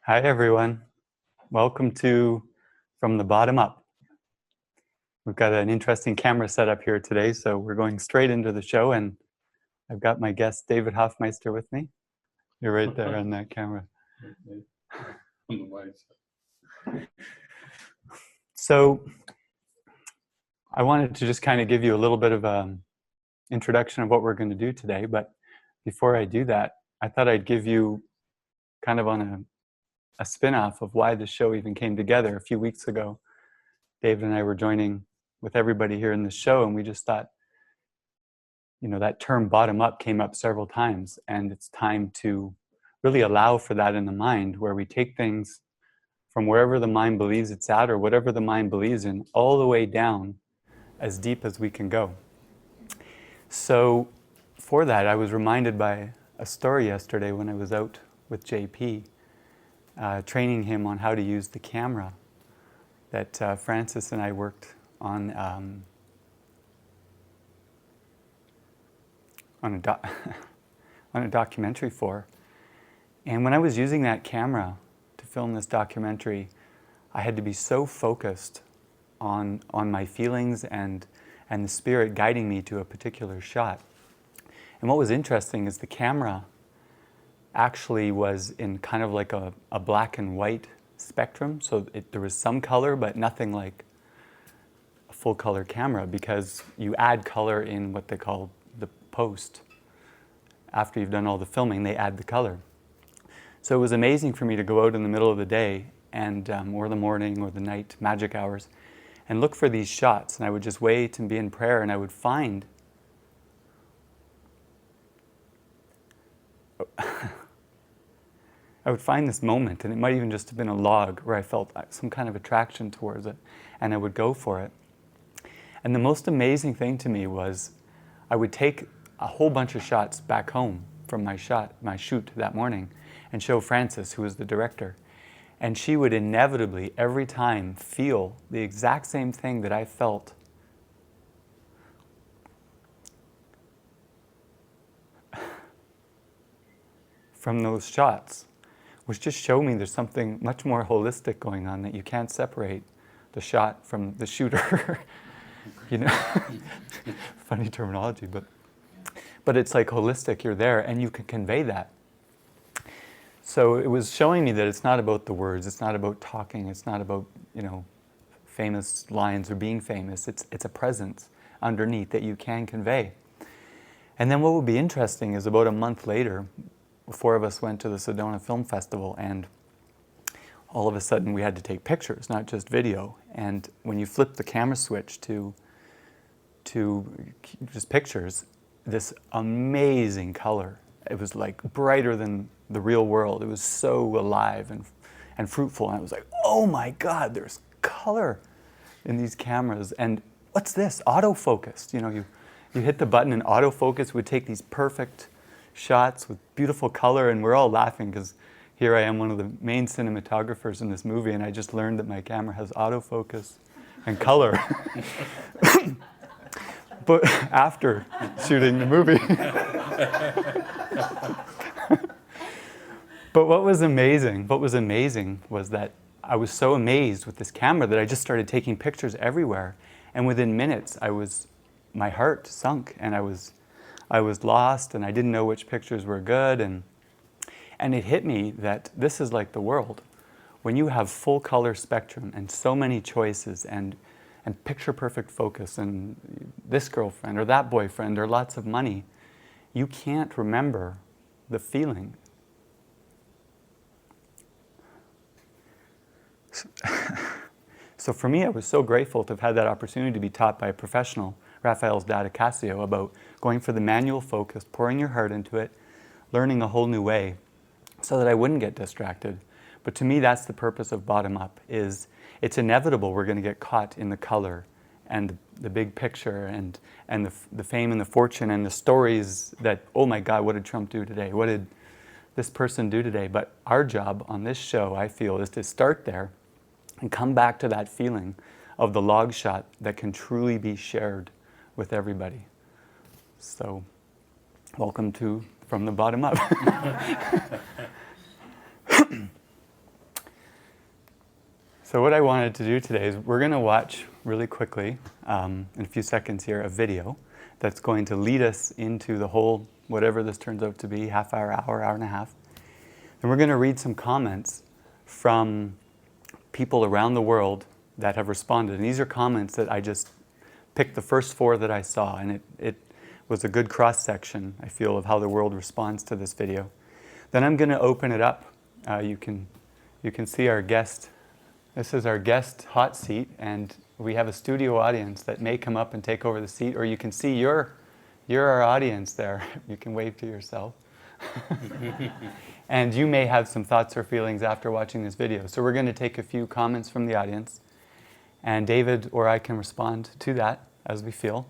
Hi, everyone. Welcome to From the Bottom Up. We've got an interesting camera setup here today, so we're going straight into the show, and I've got my guest, David Hoffmeister, with me. You're right there on that camera. So I wanted to just kind of give you a little bit of an introduction of what we're going to do today, but before I do that, I thought I'd give you kind of on a spin-off of why the show even came together. A few weeks ago, David and I were joining with everybody here in the show, and we just thought, you know, that term bottom up came up several times, and it's time to really allow for that in the mind, where we take things from wherever the mind believes it's at, or whatever the mind believes in, all the way down as deep as we can go. So for that, I was reminded by a story yesterday when I was out with JP, training him on how to use the camera that Francis and I worked on a documentary for. And when I was using that camera to film this documentary, I had to be so focused on my feelings and the spirit guiding me to a particular shot. And what was interesting is the camera actually was in kind of like a black and white spectrum. So there was some color, but nothing like a full color camera, because you add color in what they call the post. After you've done all the filming, they add the color. So it was amazing for me to go out in the middle of the day and or the morning or the night, magic hours, and look for these shots. And I would just wait and be in prayer, and I would find this moment, and it might even just have been a log where I felt some kind of attraction towards it, and I would go for it. And the most amazing thing to me was I would take a whole bunch of shots back home from my shoot that morning and show Frances, who was the director. And she would inevitably, every time, feel the exact same thing that I felt from those shots, which just showed me there's something much more holistic going on, that you can't separate the shot from the shooter. You know, funny terminology, but it's like holistic. You're there, and you can convey that. So it was showing me that it's not about the words, it's not about talking, it's not about, you know, famous lines or being famous. It's a presence underneath that you can convey. And then what would be interesting is about a month later, the four of us went to the Sedona Film Festival, and all of a sudden we had to take pictures, not just video. And when you flip the camera switch to just pictures, this amazing color. It was like brighter than the real world. It was so alive and fruitful. And I was like, oh my God, there's color in these cameras. And what's this? Autofocused. You know, you hit the button and autofocus would take these perfect shots with beautiful color, and we're all laughing because here I am, one of the main cinematographers in this movie, and I just learned that my camera has autofocus and color. But after shooting the movie. But what was amazing was that I was so amazed with this camera that I just started taking pictures everywhere, and within minutes my heart sunk, and I was lost, and I didn't know which pictures were good, and it hit me that this is like the world. When you have full color spectrum and so many choices and picture perfect focus and this girlfriend or that boyfriend or lots of money, you can't remember the feeling. So for me, I was so grateful to have had that opportunity to be taught by a professional, Raphael's dad, Acasio, about going for the manual focus, pouring your heart into it, learning a whole new way so that I wouldn't get distracted. But to me, that's the purpose of bottom up, is it's inevitable we're going to get caught in the color and the big picture and the fame and the fortune and the stories that, oh my God, what did Trump do today? What did this person do today? But our job on this show, I feel, is to start there and come back to that feeling of the log shot that can truly be shared with everybody. So, welcome to From the Bottom Up. So what I wanted to do today is we're going to watch really quickly, in a few seconds here, a video that's going to lead us into the whole, whatever this turns out to be, half hour, hour and a half. And we're going to read some comments from people around the world that have responded. And these are comments that I just picked the first 4 that I saw, and it was a good cross-section, I feel, of how the world responds to this video. Then I'm going to open it up. You can see our guest. This is our guest hot seat, and we have a studio audience that may come up and take over the seat, or you can see you're our audience there. You can wave to yourself. And you may have some thoughts or feelings after watching this video. So we're going to take a few comments from the audience, and David or I can respond to that as we feel.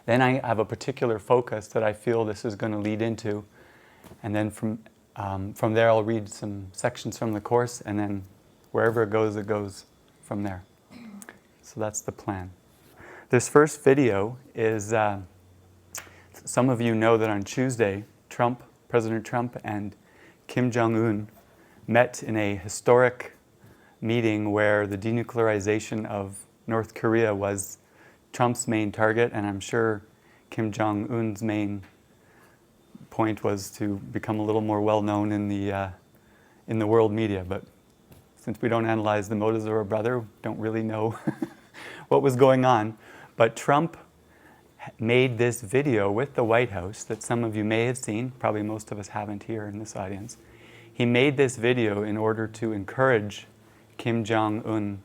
Then I have a particular focus that I feel this is going to lead into, and then from there I'll read some sections from the course, and then wherever it goes from there. So that's the plan. This first video is, some of you know that on Tuesday, President Trump and Kim Jong-un met in a historic meeting where the denuclearization of North Korea was Trump's main target, and I'm sure Kim Jong-un's main point was to become a little more well-known in the world media. But since we don't analyze the motives of our brother, don't really know what was going on. But Trump made this video with the White House that some of you may have seen, probably most of us haven't here in this audience. He made this video in order to encourage Kim Jong-un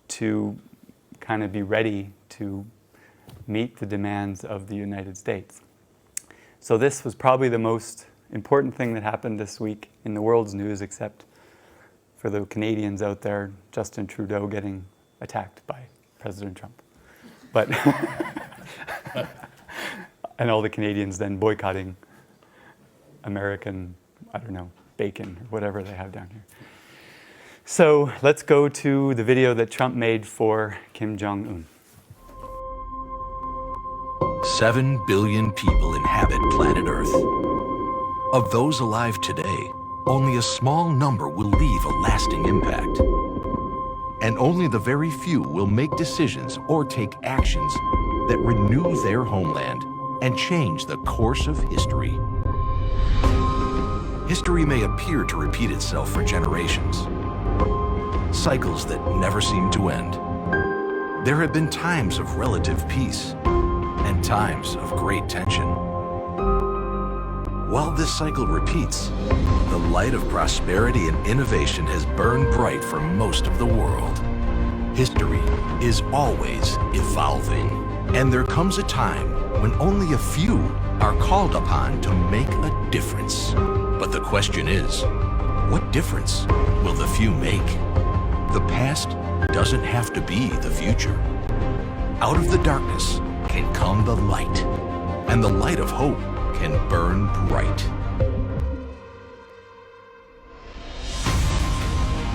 to kind of be ready to meet the demands of the United States. So this was probably the most important thing that happened this week in the world's news, except for the Canadians out there, Justin Trudeau getting attacked by President Trump. But and all the Canadians then boycotting American, I don't know, bacon or whatever they have down here. So let's go to the video that Trump made for Kim Jong-un. 7 billion people inhabit planet Earth. Of those alive today, only a small number will leave a lasting impact. And only the very few will make decisions or take actions that renew their homeland and change the course of history. History may appear to repeat itself for generations, cycles that never seem to end. There have been times of relative peace and times of great tension. While this cycle repeats, the light of prosperity and innovation has burned bright for most of the world. History is always evolving, and there comes a time when only a few are called upon to make a difference. But the question is, what difference will the few make? The past doesn't have to be the future. Out of the darkness can come the light, and the light of hope can burn bright.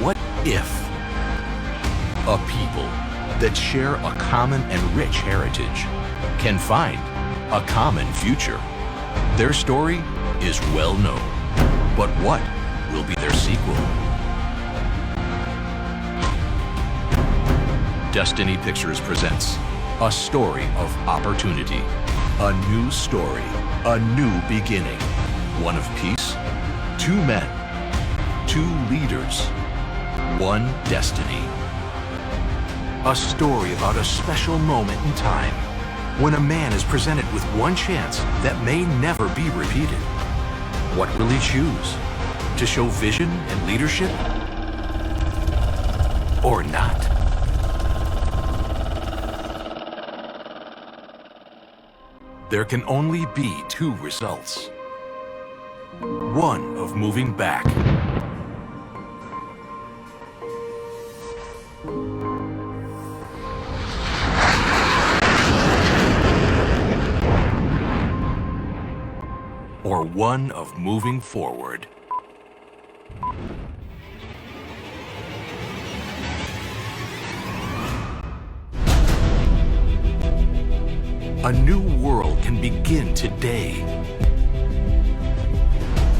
What if a people that share a common and rich heritage can find a common future? Their story is well known, but what will be their sequel? Destiny Pictures presents a story of opportunity, a new story, a new beginning, one of peace, 2 men, 2 leaders, 1 destiny. A story about a special moment in time when a man is presented with 1 chance that may never be repeated. What will he choose? To show vision and leadership? Or not? There can only be 2 results. One of moving back, or one of moving forward. A new world can begin today.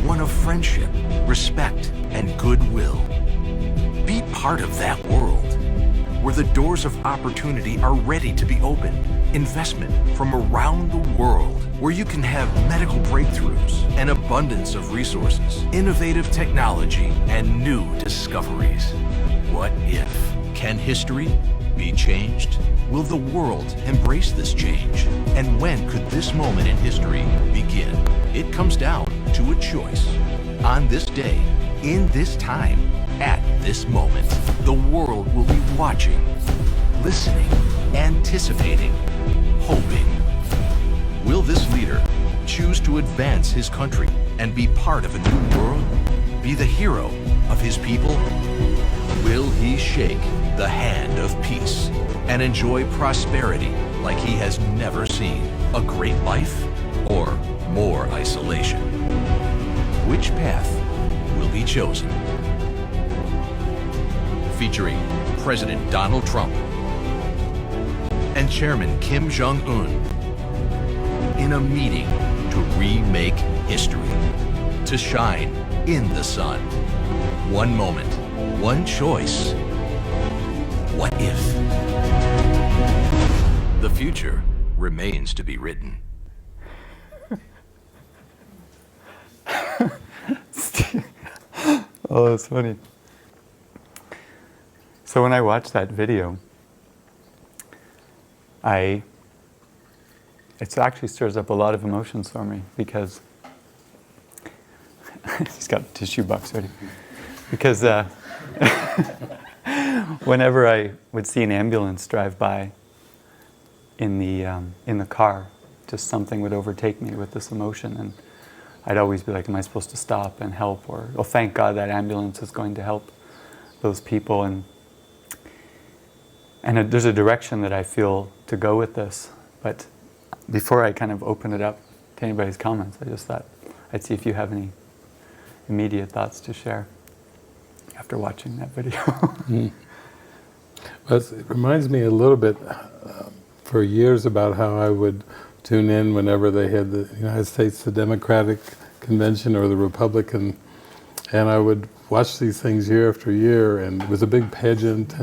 One of friendship, respect, and goodwill. Be part of that world, where the doors of opportunity are ready to be opened. Investment from around the world, where you can have medical breakthroughs, an abundance of resources, innovative technology, and new discoveries. What if? Can history be changed? Will the world embrace this change? And when could this moment in history begin? It comes down to a choice. On this day, in this time, at this moment, the world will be watching, listening, anticipating, hoping. Will this leader choose to advance his country and be part of a new world? Be the hero of his people? Will he shake the hand of peace and enjoy prosperity like he has never seen? A great life or more isolation? Which path will be chosen? Featuring President Donald Trump and Chairman Kim Jong-un in a meeting to remake history, to shine in the sun. One moment, one choice. What if? The future remains to be written. Oh, that's funny. So when I watched that video, it actually stirs up a lot of emotions for me, because he's got a tissue box ready. Because whenever I would see an ambulance drive by in the car, just something would overtake me with this emotion, and I'd always be like, am I supposed to stop and help? Or, oh, thank God that ambulance is going to help those people. And there's a direction that I feel to go with this. But before I kind of open it up to anybody's comments, I just thought I'd see if you have any immediate thoughts to share after watching that video. Well, it reminds me a little bit for years about how I would tune in whenever they had the United States, the Democratic Convention or the Republican, and I would watch these things year after year, and it was a big pageant,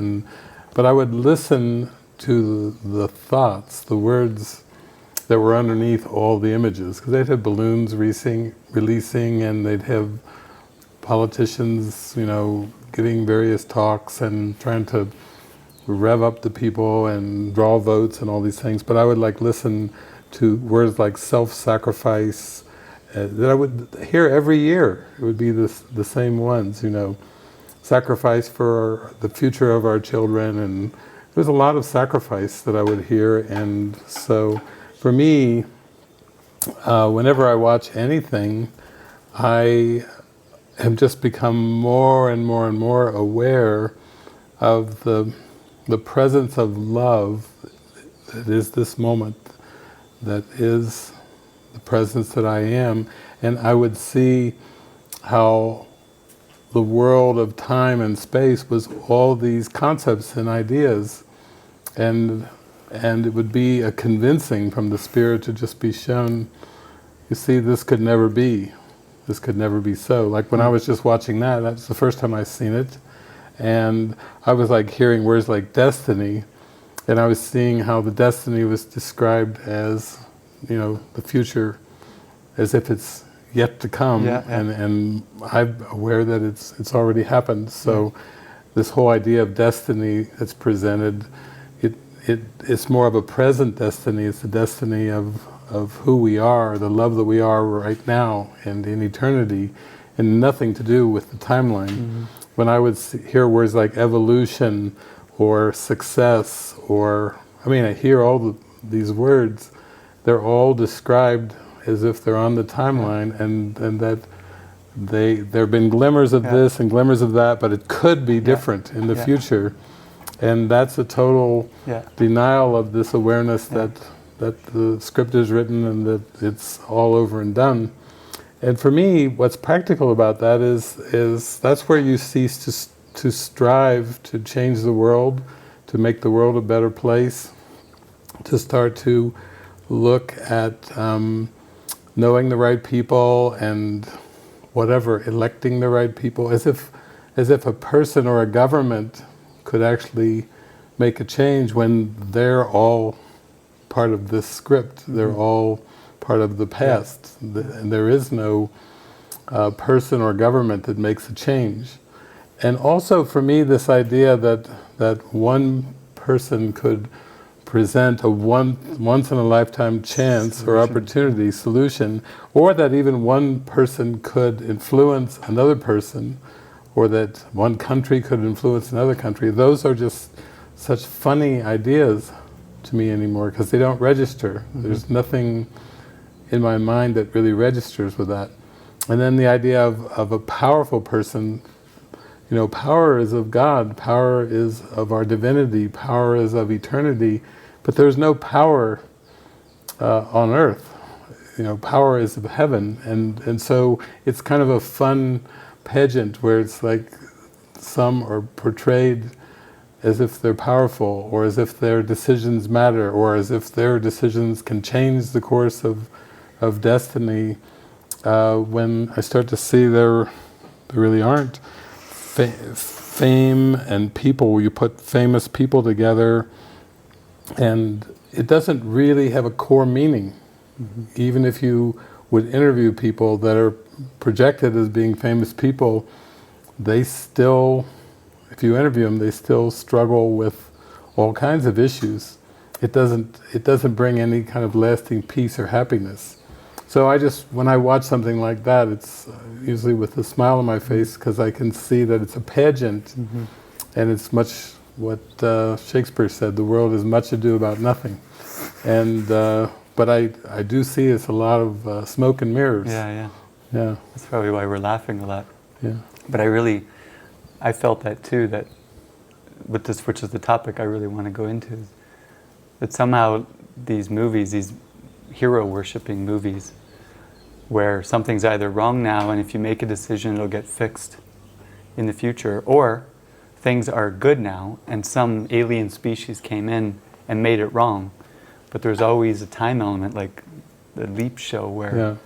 but I would listen to the thoughts, the words that were underneath all the images, because they'd have balloons releasing, and they'd have politicians, giving various talks and trying to rev up the people and draw votes and all these things. But I would listen to words like self-sacrifice that I would hear every year. It would be the same ones, sacrifice for the future of our children, and there's a lot of sacrifice that I would hear. And so for me, whenever I watch anything, I have just become more and more and more aware of the presence of love that is this moment, that is the presence that I am. And I would see how the world of time and space was all these concepts and ideas, and it would be a convincing from the Spirit to just be shown, you see, this could never be. This could never be so. Like when I was just watching that's the first time I've seen it, and I was hearing words like destiny, and I was seeing how the destiny was described as, the future, as if it's yet to come, and I'm aware that it's already happened. So this whole idea of destiny that's presented, it's more of a present destiny. It's the destiny of who we are, the love that we are right now and in eternity, and nothing to do with the timeline. Mm-hmm. When I would hear words like evolution or success, I hear all these words, they're all described as if they're on the timeline, and that there have been glimmers of this and glimmers of that, but it could be different in the future. And that's a total denial of this awareness that the script is written and that it's all over and done. And for me, what's practical about that is that's where you cease to strive to change the world, to make the world a better place, to start to look at knowing the right people and electing the right people, as if as if a person or a government could actually make a change when they're all part of this script. They're all part of the past. And there is no person or government that makes a change. And also for me, this idea that one person could present a once-in-a-lifetime chance or opportunity, solution, or that even one person could influence another person, or that one country could influence another country, those are just such funny ideas to me anymore, because they don't register. There's nothing in my mind that really registers with that. And then the idea of a powerful person, you know, power is of God, power is of our divinity, power is of eternity, but there's no power on earth. You know, power is of heaven, and so it's kind of a fun pageant where it's like some are portrayed as if they're powerful, or as if their decisions matter, or as if their decisions can change the course of destiny, when I start to see there really aren't. Fame and people, you put famous people together, and it doesn't really have a core meaning. Even if you would interview people that are projected as being famous people, they still, if you interview them, they still struggle with all kinds of issues. It doesn't bring any kind of lasting peace or happiness. So I just, when I watch something like that, it's usually with a smile on my face, because I can see that it's a pageant, and it's much what Shakespeare said, the world is much ado about nothing. And but I do see it's a lot of smoke and mirrors. Yeah. That's probably why we're laughing a lot. Yeah. But I felt that too, that with this, which is the topic I really want to go into, is that somehow these movies, these hero-worshipping movies, where something's either wrong now, and if you make a decision it'll get fixed in the future, or things are good now and some alien species came in and made it wrong, but there's always a time element, like the Leap show, where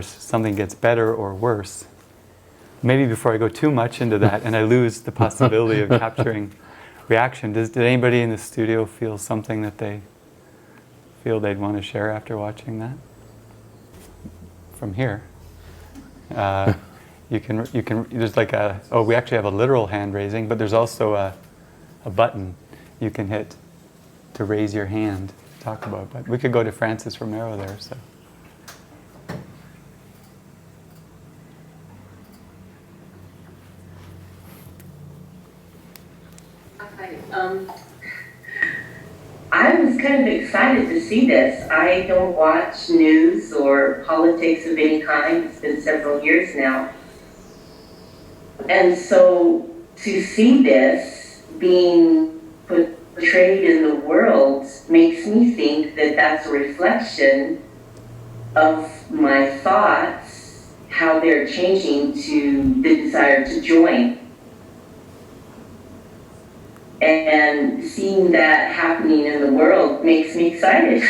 something gets better or worse. Maybe before I go too much into that and I lose the possibility of capturing reaction, did anybody in the studio feel something that they feel they'd want to share after watching that? From here. You can, there's like we actually have a literal hand raising, but there's also a button you can hit to raise your hand to talk about. But we could go to Francis Romero there, so. Hi. I was kind of excited to see this. I don't watch news or politics of any kind. It's been several years now. And so to see this being portrayed in the world makes me think that that's a reflection of my thoughts, how they're changing to the desire to join. And seeing that happening in the world makes me excited.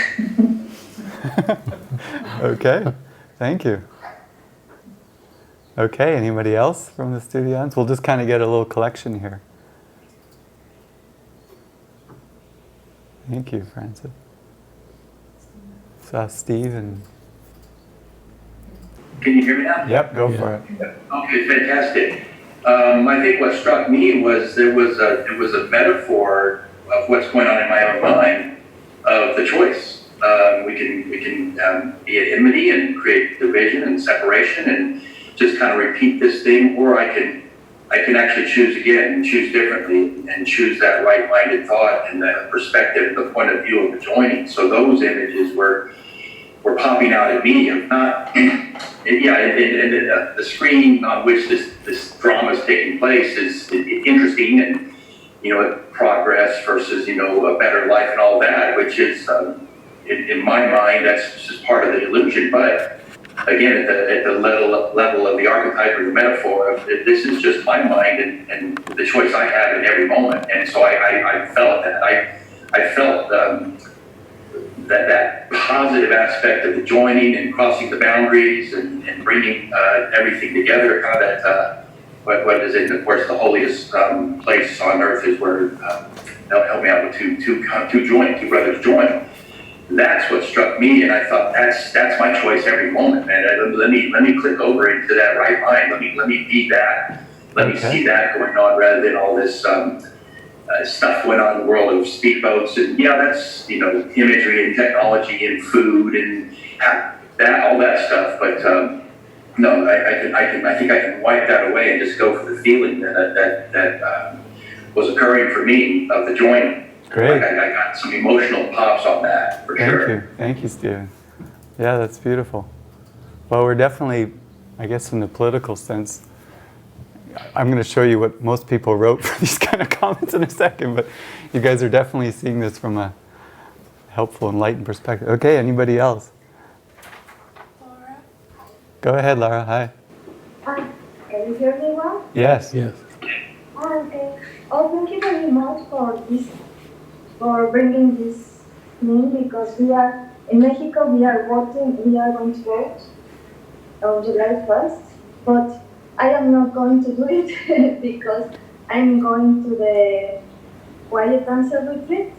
Okay, thank you. Okay, anybody else from the studio audience? We'll just kind of get a little collection here. Thank you, Francis. Saw Steve and... Can you hear me now? Yep, go for it. Okay, fantastic. I think what struck me was there was a metaphor of what's going on in my own mind of the choice. We can be at enmity and create division and separation and just kind of repeat this thing, or I can actually choose again and choose differently and choose that right-minded thought and that perspective, the point of view of the joining. So those images were popping out at me of not, the screen on which this drama is taking place is interesting, and progress versus a better life and all that, which is in my mind that's just part of the illusion. But again, at the level of the archetype or the metaphor of this is just my mind and the choice I have in every moment. And so I felt that I felt that positive aspect of the joining and crossing the boundaries and bringing everything together, kind of what is it? Of course, the holiest place on earth is where help me out with two brothers join. That's what struck me, and I thought that's my choice every moment, man. Let me click over into that right mind. Let me be that. Let me see that going on rather than all this stuff going on in the world of speedboats and that's imagery and technology and food and that all that stuff. But no, I think I can wipe that away and just go for the feeling that was occurring for me of the joining. Great. I got some emotional pops on that for sure. Thank you, Stephen. Yeah, that's beautiful. Well, we're definitely, I guess, in the political sense. I'm going to show you what most people wrote for these kind of comments in a second, but you guys are definitely seeing this from a helpful, enlightened perspective. Okay, anybody else? Laura? Go ahead, Laura. Hi. Can you hear me well? Yes. Yes. Okay. Oh, thank you very much for bringing this name, because we are, in Mexico, we are going to vote on July 1st, but I am not going to do it because I'm going to the quiet answer retreat.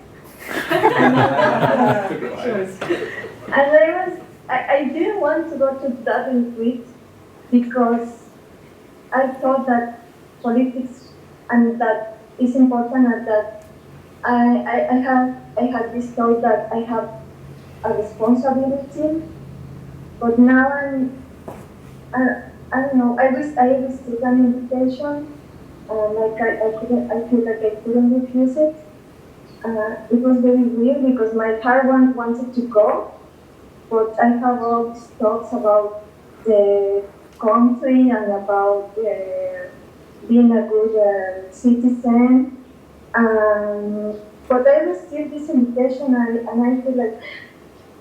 And I didn't want to go to that retreat because I thought that politics and that is important, and that I had this thought that I have a responsibility, but now I don't know. I received an invitation, and I feel like I couldn't refuse it. It was very weird because my heart wanted to go, but I have all these thoughts about the country and about being a good citizen. But I received this invitation, and I feel like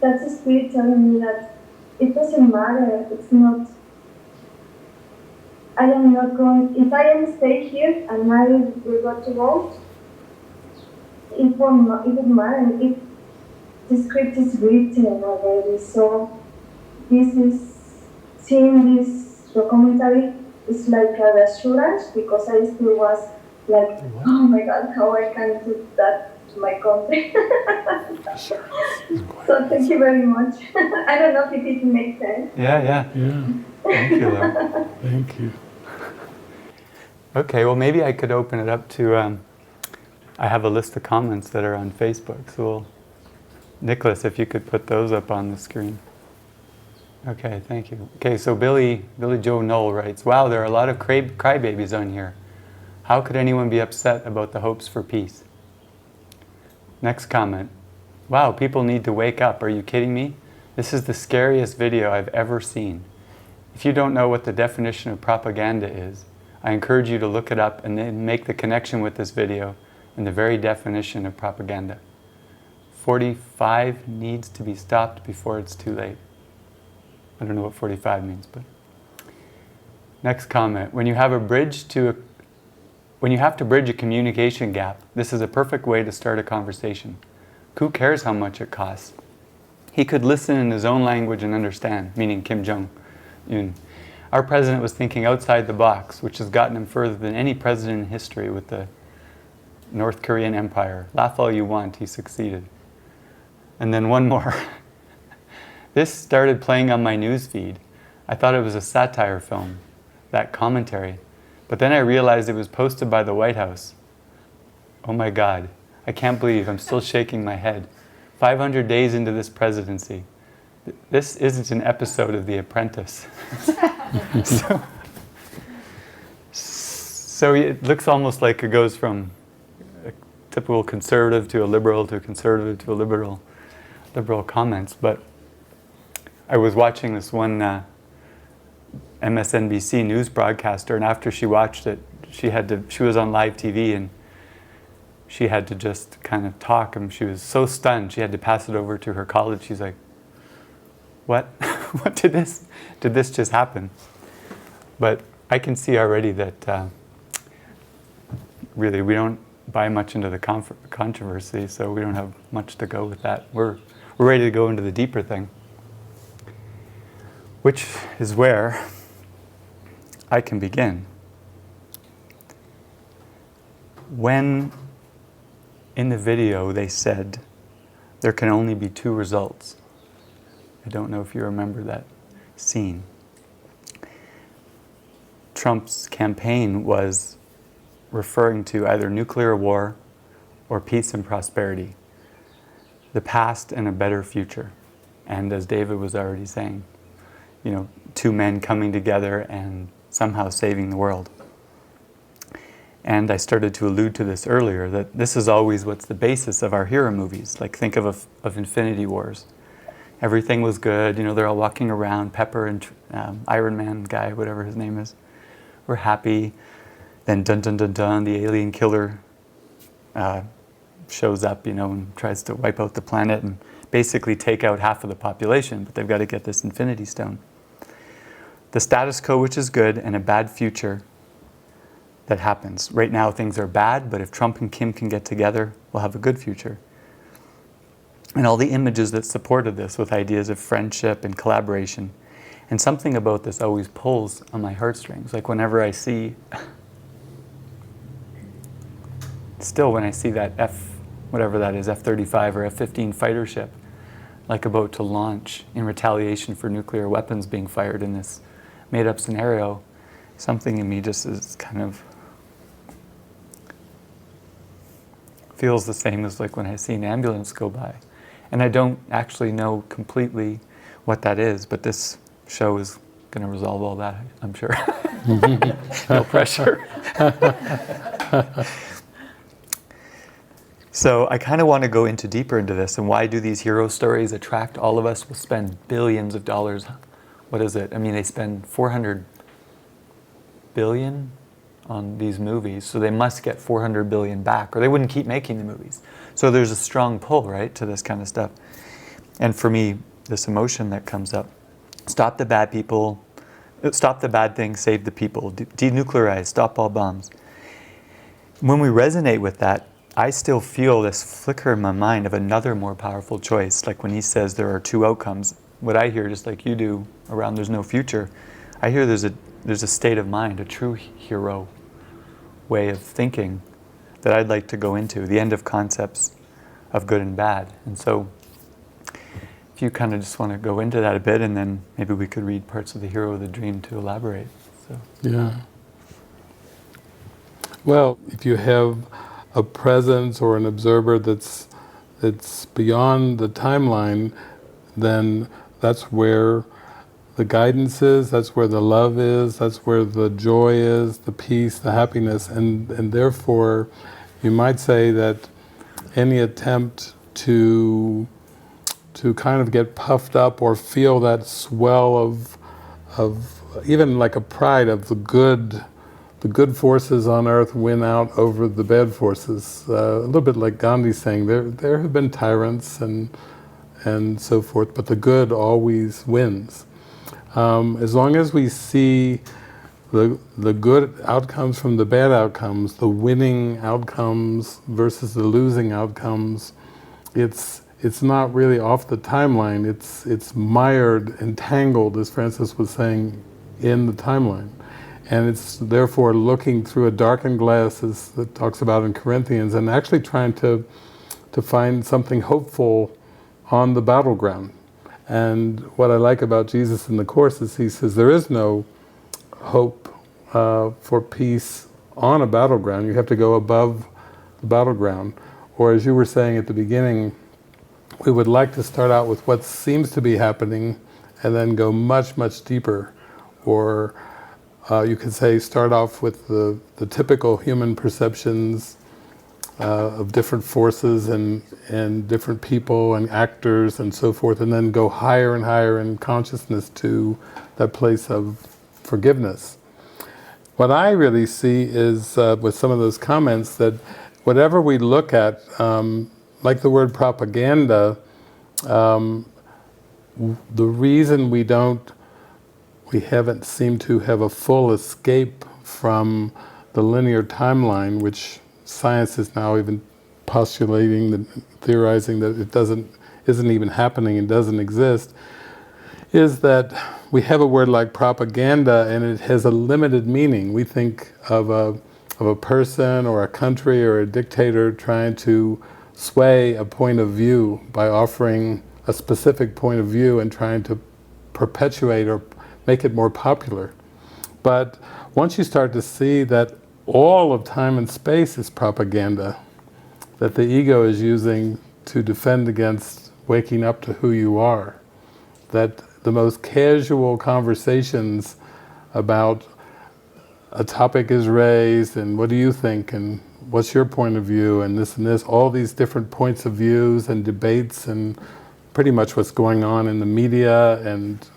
that's the spirit telling me that it doesn't matter. It's not. I am not going. If I am stay here and I will go to vote, it won't matter. If the script is written already, so seeing this documentary is like a reassurance, because I still was like, oh my God, how I can do that to my country. So thank you very much. I don't know if it makes sense. Yeah. Thank you, Laura. Thank you. Okay, well, maybe I could open it up to, I have a list of comments that are on Facebook, so Nicholas, if you could put those up on the screen. Okay, thank you. Okay, so Billy Joe Knoll writes, wow, there are a lot of crybabies on here. How could anyone be upset about the hopes for peace? Next comment, wow, people need to wake up. Are you kidding me? This is the scariest video I've ever seen. If you don't know what the definition of propaganda is, I encourage you to look it up and then make the connection with this video and the very definition of propaganda. 45 needs to be stopped before it's too late. I don't know what 45 means, but. Next comment, when you have to bridge a communication gap, this is a perfect way to start a conversation. Who cares how much it costs? He could listen in his own language and understand, meaning Kim Jong-un. Our president was thinking outside the box, which has gotten him further than any president in history with the North Korean Empire. Laugh all you want, he succeeded. And then one more. This started playing on my news feed. I thought it was a satire film, that commentary. But then I realized it was posted by the White House. Oh my God, I can't believe I'm still shaking my head. 500 days into this presidency. This isn't an episode of The Apprentice. So it looks almost like it goes from a typical conservative to a liberal to a conservative to a liberal comments. But I was watching this one MSNBC news broadcaster, and after she watched it, she was on live TV, and she had to just kind of talk, and she was so stunned she had to pass it over to her colleague. She's like, what? What did this just happen? But I can see already that really we don't buy much into the controversy, so we don't have much to go with that. We're ready to go into the deeper thing, which is where I can begin. when in the video they said there can only be two results. I don't know if you remember that scene. Trump's campaign was referring to either nuclear war or peace and prosperity, the past and a better future. And as David was already saying, you know, two men coming together and somehow saving the world. And I started to allude to this earlier, that this is always what's the basis of our hero movies. Like, think of Infinity Wars. Everything was good, you know, they're all walking around, Pepper and Iron Man guy, whatever his name is, were happy. Then dun dun dun dun, the alien killer shows up, you know, and tries to wipe out the planet and basically take out half of the population, but they've got to get this Infinity Stone. The status quo, which is good, and a bad future that happens. Right now things are bad, but if Trump and Kim can get together, we'll have a good future. And all the images that supported this with ideas of friendship and collaboration. And something about this always pulls on my heartstrings. Like whenever I see, still when I see that whatever that is, F-35 or F-15 fighter ship, like about to launch in retaliation for nuclear weapons being fired in this made-up scenario, something in me just is kind of feels the same as like when I see an ambulance go by. And I don't actually know completely what that is, but this show is going to resolve all that, I'm sure. No pressure. So I kind of want to go deeper into this, and why do these hero stories attract all of us? We'll spend billions of dollars. What is it? I mean, they spend 400 billion on these movies, so they must get 400 billion back, or they wouldn't keep making the movies. So there's a strong pull, right, to this kind of stuff. And for me, this emotion that comes up, stop the bad people, stop the bad things, save the people, denuclearize, stop all bombs. When we resonate with that, I still feel this flicker in my mind of another more powerful choice. Like when he says there are two outcomes, what I hear, just like you do, around there's no future, I hear there's a state of mind, a true hero way of thinking that I'd like to go into, the end of concepts of good and bad. And so if you kind of just want to go into that a bit, and then maybe we could read parts of the Hero of the Dream to elaborate. So. Yeah. Well, if you have a presence or an observer that's beyond the timeline, then that's where the guidance is, that's where the love is, that's where the joy is, the peace, the happiness, and therefore you might say that any attempt to kind of get puffed up or feel that swell of even like a pride of the good forces on earth win out over the bad forces. A little bit like Gandhi saying, there have been tyrants and so forth, but the good always wins. As long as we see the good outcomes from the bad outcomes, the winning outcomes versus the losing outcomes, it's not really off the timeline. It's mired, entangled, as Francis was saying, in the timeline. And it's therefore looking through a darkened glass, as it talks about in Corinthians, and actually trying to find something hopeful on the battleground. And what I like about Jesus in the Course is he says there is no hope for peace on a battleground. You have to go above the battleground. Or as you were saying at the beginning, we would like to start out with what seems to be happening and then go much, much deeper. Or you could say start off with the typical human perceptions of different forces and different people and actors and so forth, and then go higher and higher in consciousness to that place of forgiveness. What I really see is, with some of those comments, that whatever we look at, like the word propaganda, the reason we haven't seemed to have a full escape from the linear timeline, which science is now even postulating, theorizing that it isn't even happening and doesn't exist, is that we have a word like propaganda and it has a limited meaning. We think of of a person or a country or a dictator trying to sway a point of view by offering a specific point of view and trying to perpetuate or make it more popular. But once you start to see that all of time and space is propaganda, that the ego is using to defend against waking up to who you are, that the most casual conversations about a topic is raised and what do you think and what's your point of view and this, all these different points of views and debates and pretty much what's going on in the media and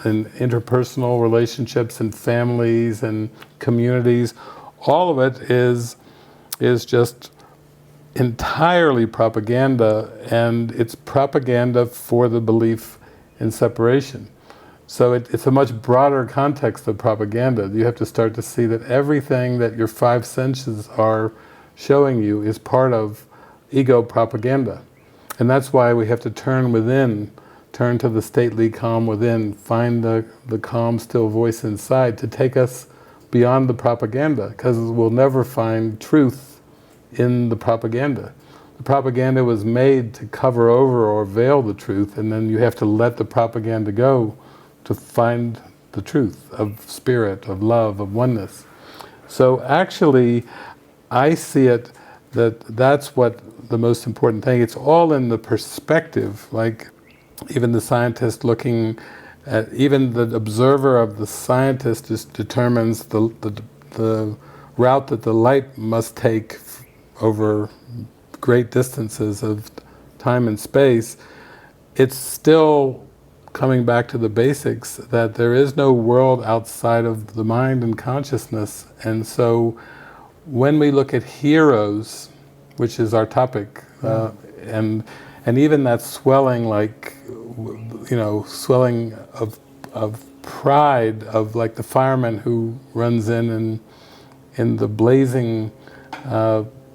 in interpersonal relationships and families and communities, all of it is just entirely propaganda, and it's propaganda for the belief in separation. So it's a much broader context of propaganda. You have to start to see that everything that your five senses are showing you is part of ego propaganda. And that's why we have to turn within, turn to the stately calm within, find the calm, still voice inside to take us beyond the propaganda, because we'll never find truth in the propaganda. The propaganda was made to cover over or veil the truth, and then you have to let the propaganda go to find the truth of spirit, of love, of oneness. So actually, I see it that that's what the most important thing. It's all in the perspective, like even the scientist looking at, even the observer of the scientist determines the route that the light must take over great distances of time and space. It's still coming back to the basics that there is no world outside of the mind and consciousness. And so when we look at heroes, which is our topic, and even that swelling, like, you know, swelling of pride, of like the fireman who runs in the blazing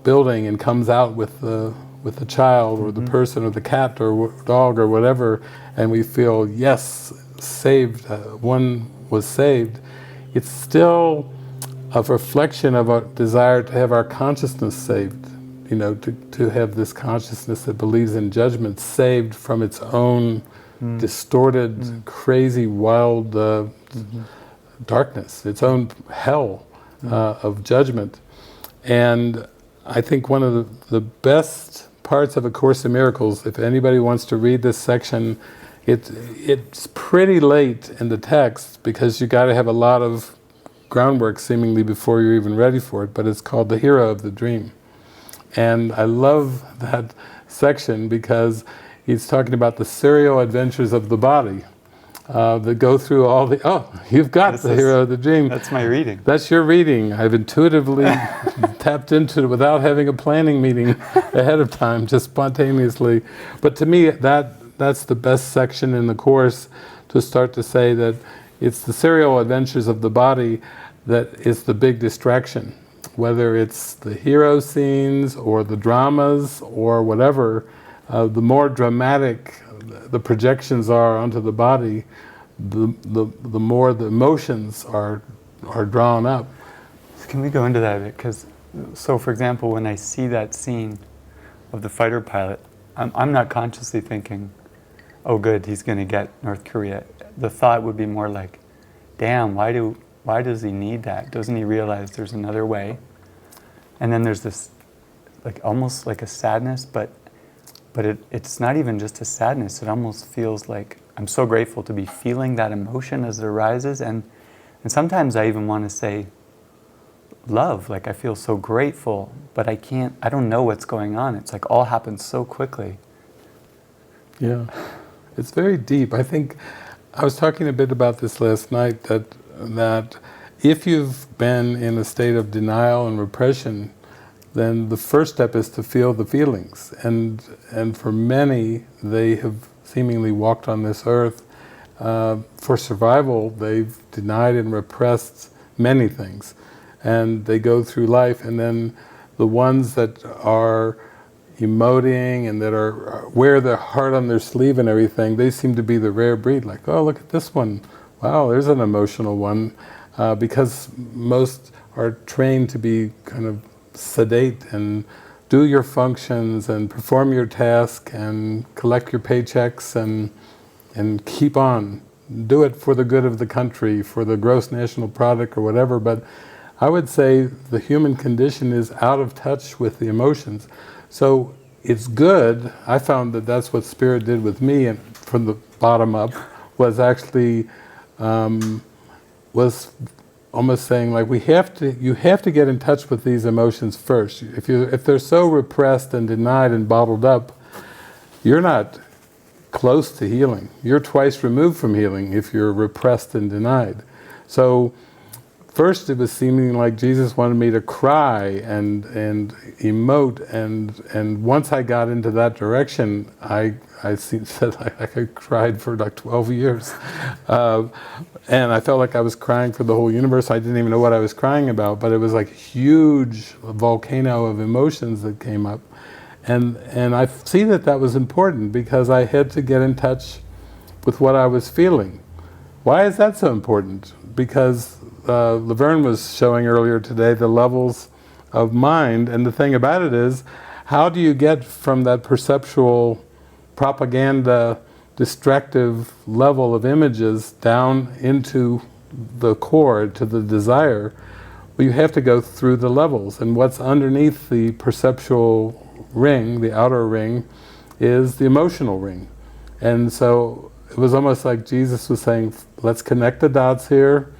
building and comes out with the child or the person or the cat or dog or whatever, and we feel, yes, saved, one was saved. It's still a reflection of our desire to have our consciousness saved, you know, to have this consciousness that believes in judgment saved from its own distorted, crazy, wild darkness, its own hell of judgment. And I think one of the best parts of A Course in Miracles, if anybody wants to read this section, it's pretty late in the text because you got to have a lot of groundwork seemingly before you're even ready for it, but it's called The Hero of the Dream. And I love that section because he's talking about the serial adventures of the body that go through all the, you've got The Hero of the Dream. That's my reading. That's your reading. I've intuitively tapped into it without having a planning meeting ahead of time, just spontaneously. But to me, that's the best section in the Course, to start to say that it's the serial adventures of the body that is the big distraction. Whether it's the hero scenes or the dramas or whatever, the more dramatic the projections are onto the body, the more the emotions are drawn up. Can we go into that a bit? Because, so for example, when I see that scene of the fighter pilot, I'm not consciously thinking, oh good, he's going to get North Korea. The thought would be more like, damn, why does he need that? Doesn't he realize there's another way? And then there's this, like, almost like a sadness, but it's not even just a sadness. It almost feels like I'm so grateful to be feeling that emotion as it arises, and sometimes I even want to say love, like I feel so grateful, but I don't know what's going on. It's like all happens so quickly. Yeah, it's very deep. I think I was talking a bit about this last night, that if you've been in a state of denial and repression, then the first step is to feel the feelings. And for many, they have seemingly walked on this earth. For survival, they've denied and repressed many things. And they go through life, and then the ones that are emoting and that wear their heart on their sleeve and everything, they seem to be the rare breed. Like, oh, look at this one. Wow, there's an emotional one. Because most are trained to be kind of sedate and do your functions and perform your task and collect your paychecks and keep on. Do it for the good of the country, for the gross national product or whatever, but I would say the human condition is out of touch with the emotions. So it's good, I found that that's what Spirit did with me, and from the bottom up, was actually, was almost saying like you have to get in touch with these emotions first. If they're so repressed and denied and bottled up, you're not close to healing. You're twice removed from healing if you're repressed and denied. So first it was seeming like Jesus wanted me to cry and emote, and once I got into that direction, I said I cried for like 12 years. And I felt like I was crying for the whole universe. I didn't even know what I was crying about, but it was like a huge volcano of emotions that came up. And I see that was important because I had to get in touch with what I was feeling. Why is that so important? Because Laverne was showing earlier today the levels of mind, and the thing about it is, how do you get from that perceptual propaganda distractive level of images down into the core, to the desire? Well, you have to go through the levels, and what's underneath the perceptual ring, the outer ring, is the emotional ring. And so it was almost like Jesus was saying, let's connect the dots here.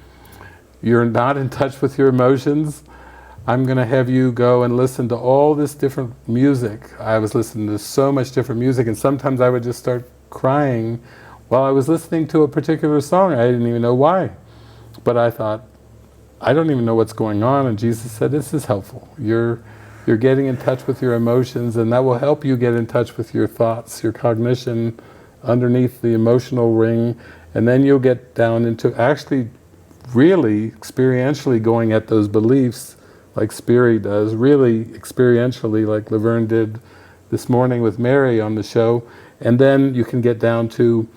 You're not in touch with your emotions. I'm going to have you go and listen to all this different music. I was listening to so much different music, and sometimes I would just start crying while I was listening to a particular song. I didn't even know why. But I thought, I don't even know what's going on, and Jesus said, this is helpful. You're getting in touch with your emotions, and that will help you get in touch with your thoughts, your cognition underneath the emotional ring, and then you'll get down into actually really experientially going at those beliefs like Spiri does, really experientially like Laverne did this morning with Mary on the show, and then you can get down to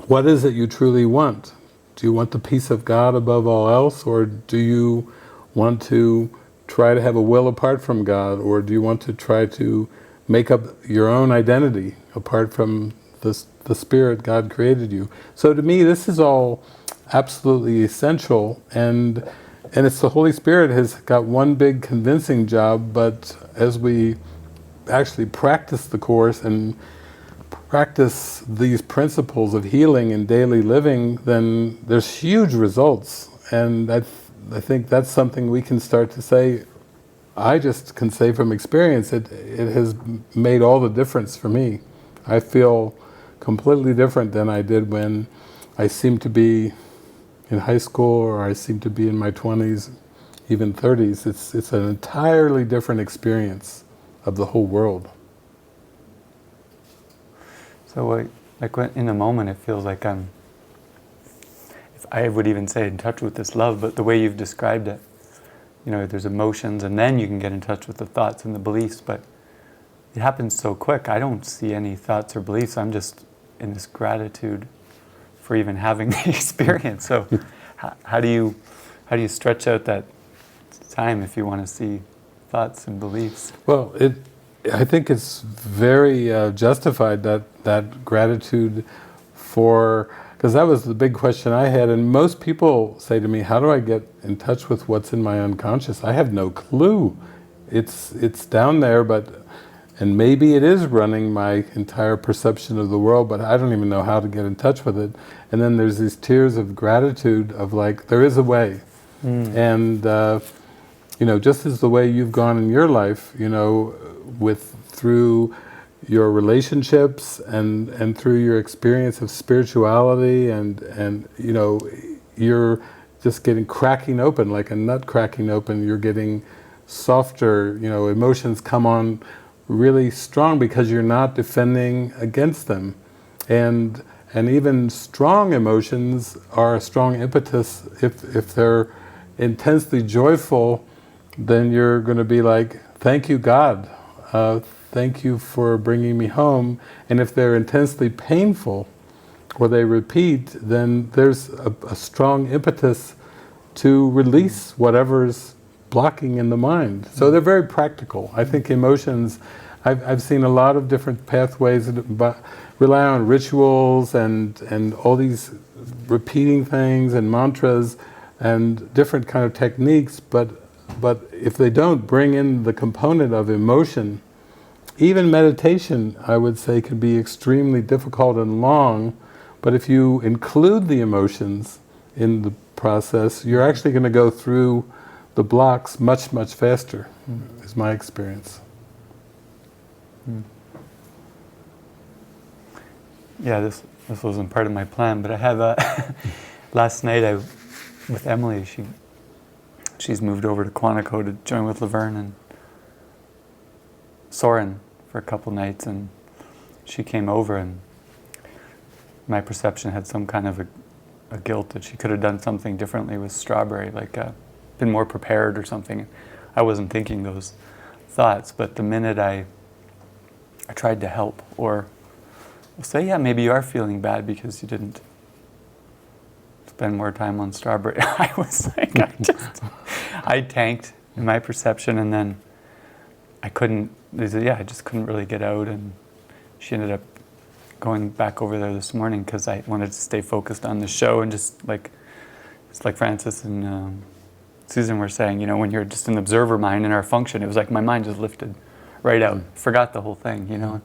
what is it you truly want? Do you want the peace of God above all else, or do you want to try to have a will apart from God, or do you want to try to make up your own identity apart from the Spirit God created you? So to me this is all absolutely essential, and it's the Holy Spirit has got one big convincing job, but as we actually practice the Course and practice these principles of healing in daily living, then there's huge results. And I think that's something we can start to say. I just can say from experience, it has made all the difference for me. I feel completely different than I did when I seemed to be in high school, or I seem to be in my 20s, even 30s. It's an entirely different experience of the whole world. So in a moment it feels like I would even say in touch with this love, but the way you've described it, there's emotions, and then you can get in touch with the thoughts and the beliefs, but it happens so quick. I don't see any thoughts or beliefs. I'm just in this gratitude for even having the experience. So how do you stretch out that time if you want to see thoughts and beliefs? Well, I think it's very justified, that gratitude for, because that was the big question I had, and most people say to me, how do I get in touch with what's in my unconscious? I have no clue. It's down there, and maybe it is running my entire perception of the world, but I don't even know how to get in touch with it. And then there's these tears of gratitude of like, there is a way. And just as the way you've gone in your life, through your relationships and through your experience of spirituality, and you're just cracking open, like a nut cracking open. You're getting softer, emotions come on really strong because you're not defending against them. And even strong emotions are a strong impetus. If they're intensely joyful, then you're going to be like, thank you, God. Thank you for bringing me home. And if they're intensely painful, or they repeat, then there's a strong impetus to release whatever's blocking in the mind. So they're very practical. I think emotions, I've seen a lot of different pathways that rely on rituals and all these repeating things and mantras and different kind of techniques, but if they don't bring in the component of emotion, even meditation, I would say, can be extremely difficult and long, but if you include the emotions in the process, you're actually going to go through the blocks much, much faster, is my experience. Yeah, this wasn't part of my plan, but I have last night with Emily, she's moved over to Quantico to join with Laverne and Soren for a couple nights, and she came over, and my perception had some kind of a guilt that she could have done something differently with Strawberry, like been more prepared or something. I wasn't thinking those thoughts, but the minute I tried to help, or say, yeah, maybe you are feeling bad because you didn't spend more time on Strawberry. I was like, I tanked in my perception, and then I just couldn't really get out, and she ended up going back over there this morning because I wanted to stay focused on the show, and it's like Francis and Susan were saying, you know, when you're just an observer mind in our function, it was like my mind just lifted right out, forgot the whole thing, you know.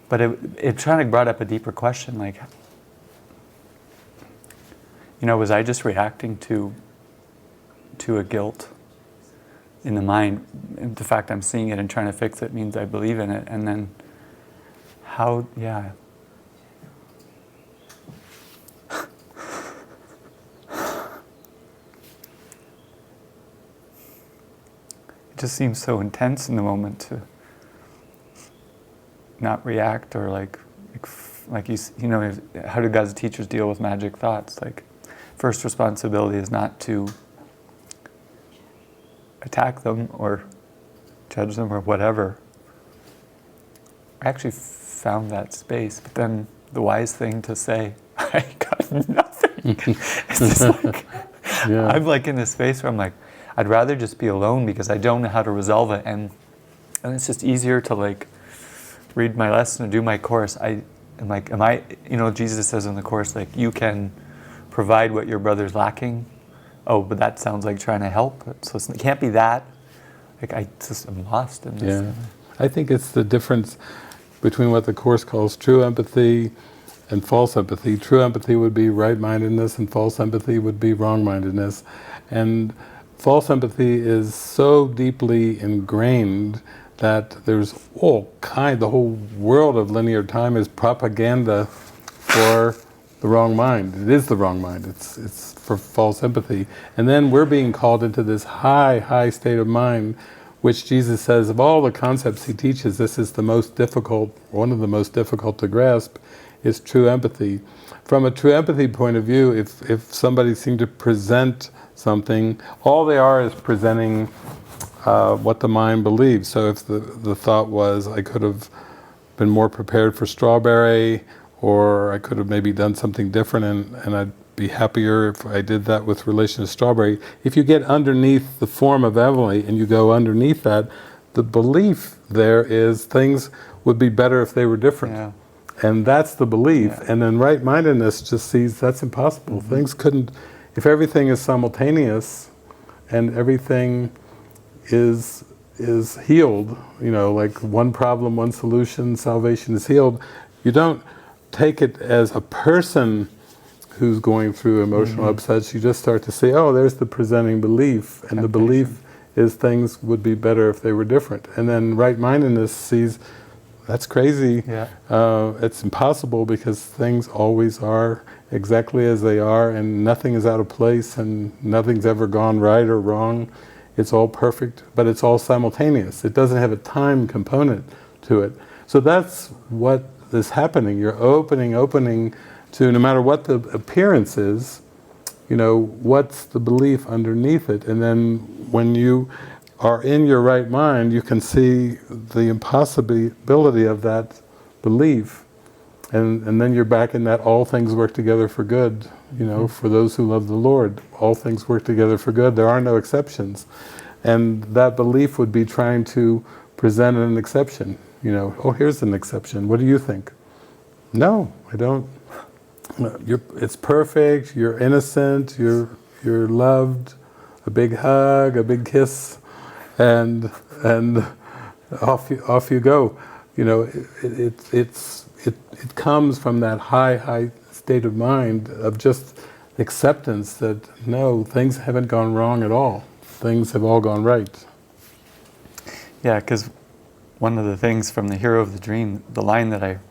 But it kind of brought up a deeper question, like, you know, was I just reacting to a guilt in the mind? And the fact I'm seeing it and trying to fix it means I believe in it. And then how, yeah. It just seems so intense in the moment to not react, or like you know, how do God's teachers deal with magic thoughts? Like, first responsibility is not to attack them or judge them or whatever. I actually found that space, but then the wise thing to say, I got nothing. It's just like, Yeah. I'm like in this space where I'm like, I'd rather just be alone because I don't know how to resolve it, and it's just easier to like read my lesson and do my course. I'm like, you know, Jesus says in the course, like, you can provide what your brother's lacking. Oh, but that sounds like trying to help. So it can't be that. Like, I'm lost in this. Yeah. I think it's the difference between what the Course calls true empathy and false empathy. True empathy would be right-mindedness, and false empathy would be wrong-mindedness. And false empathy is so deeply ingrained that there's the whole world of linear time is propaganda for the wrong mind. It is the wrong mind. It's for false empathy. And then we're being called into this high state of mind, which Jesus says, of all the concepts he teaches, this is the most difficult, one of the most difficult to grasp, is true empathy. From a true empathy point of view, if somebody seemed to present something, all they are is presenting what the mind believes. So if the thought was, I could have been more prepared for Strawberry, or I could have maybe done something different, and I'd be happier if I did that with relation to Strawberry. If you get underneath the form of Emily and you go underneath that, the belief there is things would be better if they were different. Yeah. And that's the belief. Yeah. And then right-mindedness just sees that's impossible. Things couldn't, if everything is simultaneous and everything is healed, you know, like one problem, one solution, salvation is healed, you don't take it as a person who's going through emotional upsets. You just start to say, oh, there's the presenting belief, and the belief is things would be better if they were different. And then right-mindedness sees, that's crazy. Yeah. It's impossible because things always are exactly as they are, and nothing is out of place, and nothing's ever gone right or wrong. It's all perfect, but it's all simultaneous. It doesn't have a time component to it. So that's what is happening. You're opening to, no matter what the appearance is, you know, what's the belief underneath it. And then when you are in your right mind, you can see the impossibility of that belief. And then you're back in that all things work together for good, for those who love the Lord. All things work together for good. There are no exceptions. And that belief would be trying to present an exception. Oh, here's an exception. What do you think? No, I don't. It's perfect, you're innocent, you're loved, a big hug, a big kiss, and off you go. It comes from that high state of mind of just acceptance that no, things haven't gone wrong at all. Things have all gone right. Yeah, because one of the things from the hero of the dream, the line that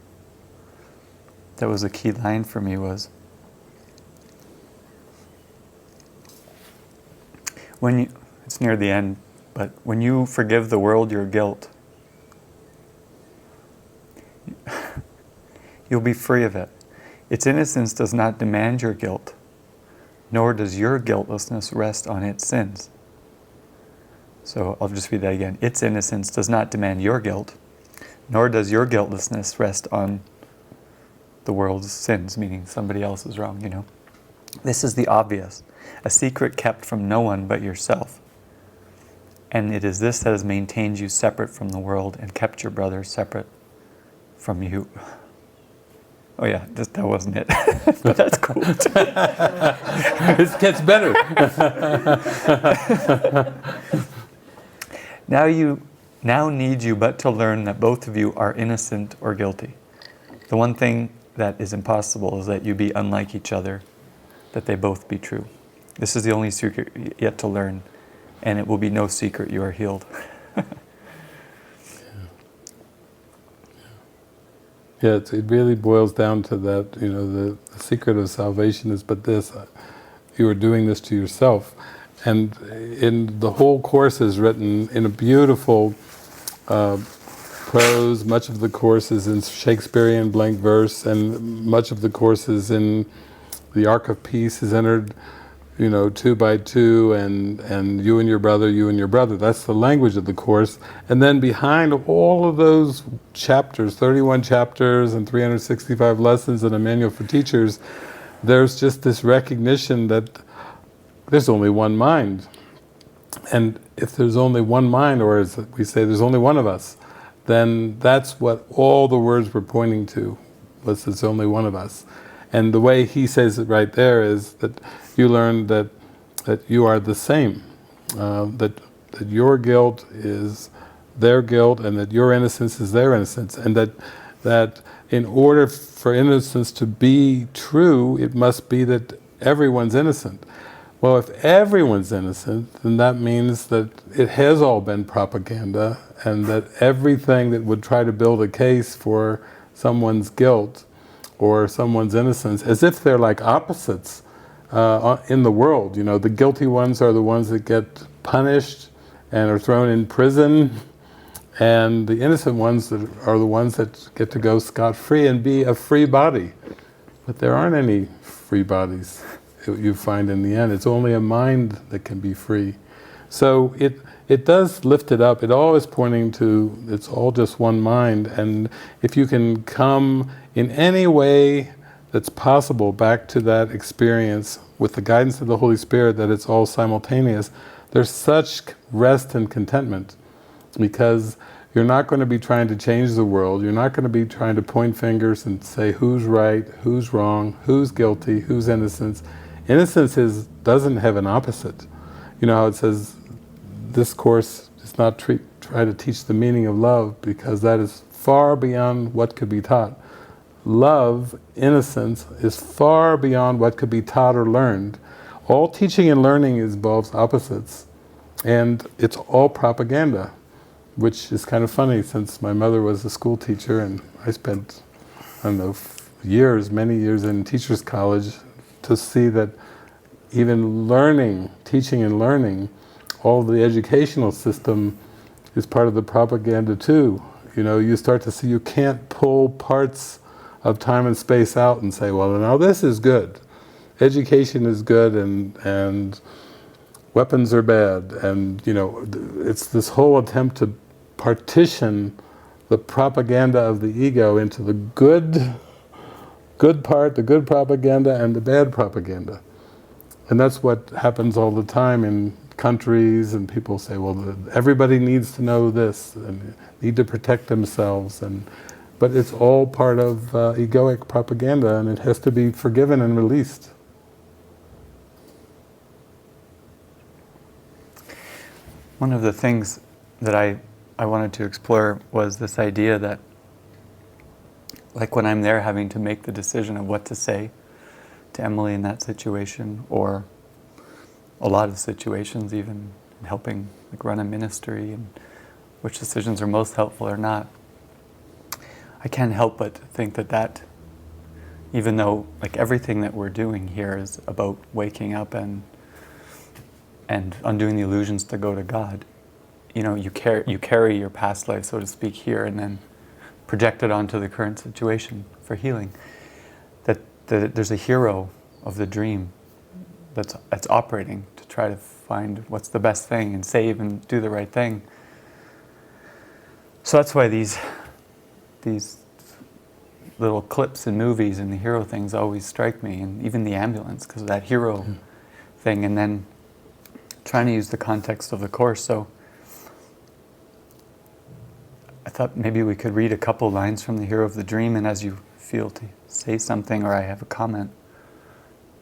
was a key line for me was, it's near the end, but when you forgive the world your guilt, you'll be free of it. Its innocence does not demand your guilt, nor does your guiltlessness rest on its sins. So I'll just read that again. Its innocence does not demand your guilt, nor does your guiltlessness rest on the world's sins, meaning somebody else is wrong, This is the obvious, a secret kept from no one but yourself. And it is this that has maintained you separate from the world and kept your brother separate from you. Oh yeah, that wasn't it. But that's cool. It gets better. Now need you but to learn that both of you are innocent or guilty. The one thing that is impossible is that you be unlike each other, that they both be true. This is the only secret yet to learn, and it will be no secret you are healed. Yeah, it really boils down to that, the secret of salvation is but this, you are doing this to yourself. And in the whole course is written in a beautiful prose. Much of the course is in Shakespearean blank verse, and much of the course is in the Ark of Peace is entered, 2 by 2, and you and your brother. That's the language of the course. And then behind all of those chapters, 31 chapters and 365 lessons and a manual for teachers, there's just this recognition that there's only one mind. And if there's only one mind, or as we say, there's only one of us, then that's what all the words were pointing to, was there's only one of us. And the way he says it right there is that you learn that you are the same, that your guilt is their guilt, and that your innocence is their innocence, and that in order for innocence to be true, it must be that everyone's innocent. Well, if everyone's innocent, then that means that it has all been propaganda, and that everything that would try to build a case for someone's guilt or someone's innocence, as if they're like opposites in the world. The guilty ones are the ones that get punished and are thrown in prison, and the innocent ones are the ones that get to go scot-free and be a free body. But there aren't any free bodies you find in the end. It's only a mind that can be free. So it does lift it up. It all is pointing to, it's all just one mind. And if you can come in any way that's possible back to that experience with the guidance of the Holy Spirit, that it's all simultaneous, there's such rest and contentment, because you're not going to be trying to change the world. You're not going to be trying to point fingers and say who's right, who's wrong, who's guilty, who's innocent. Innocence doesn't have an opposite. How it says this course does not try to teach the meaning of love, because that is far beyond what could be taught. Love, innocence, is far beyond what could be taught or learned. All teaching and learning involves opposites, and it's all propaganda, which is kind of funny, since my mother was a school teacher and I spent, many years in teachers' college, to see that even learning, teaching and learning, all the educational system is part of the propaganda too. You start to see you can't pull parts of time and space out and say, well, now this is good. Education is good, and weapons are bad. And, it's this whole attempt to partition the propaganda of the ego into the good good part, the good propaganda, and the bad propaganda. And that's what happens all the time in countries, and people say, well, everybody needs to know this, and need to protect themselves, but it's all part of egoic propaganda, and it has to be forgiven and released. One of the things that I wanted to explore was this idea that, like when I'm there having to make the decision of what to say to Emily in that situation, or a lot of situations, even helping like run a ministry, and which decisions are most helpful or not, I can't help but think that even though like everything that we're doing here is about waking up and undoing the illusions to go to God, you know, you carry your past life, so to speak, here, and then project it onto the current situation for healing. That there's a hero of the dream that's operating to try to find what's the best thing and save and do the right thing. So that's why these little clips in movies and the hero things always strike me, and even the ambulance, because of that hero thing, and then trying to use the context of the Course. So I thought maybe we could read a couple lines from the Hero of the Dream, and as you feel to say something or I have a comment,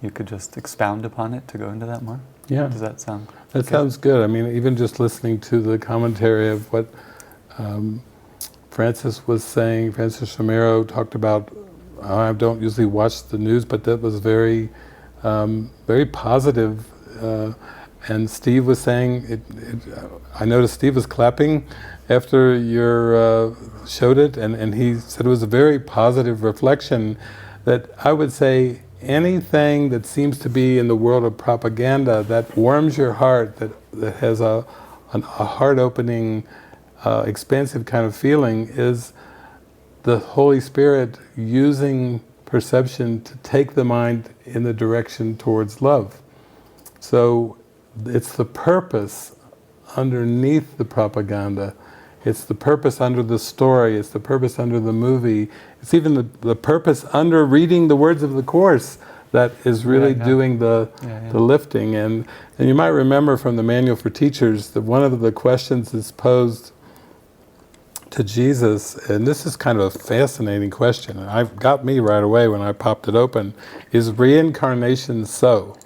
you could just expound upon it to go into that more? Yeah. Does that sound That okay? sounds good. I mean, even just listening to the commentary of what Francis was saying, Francis Romero talked about, I don't usually watch the news, but that was very, very positive. And Steve was saying, I noticed Steve was clapping after you showed it, and he said it was a very positive reflection that I would say anything that seems to be in the world of propaganda that warms your heart, that has a heart-opening, expansive kind of feeling, is the Holy Spirit using perception to take the mind in the direction towards love. So it's the purpose underneath the propaganda. It's the purpose under the story. It's the purpose under the movie. It's even the purpose under reading the words of the Course that is really doing the lifting. And you might remember from the Manual for Teachers that one of the questions is posed to Jesus, and this is kind of a fascinating question, and it got me right away when I popped it open, is reincarnation so?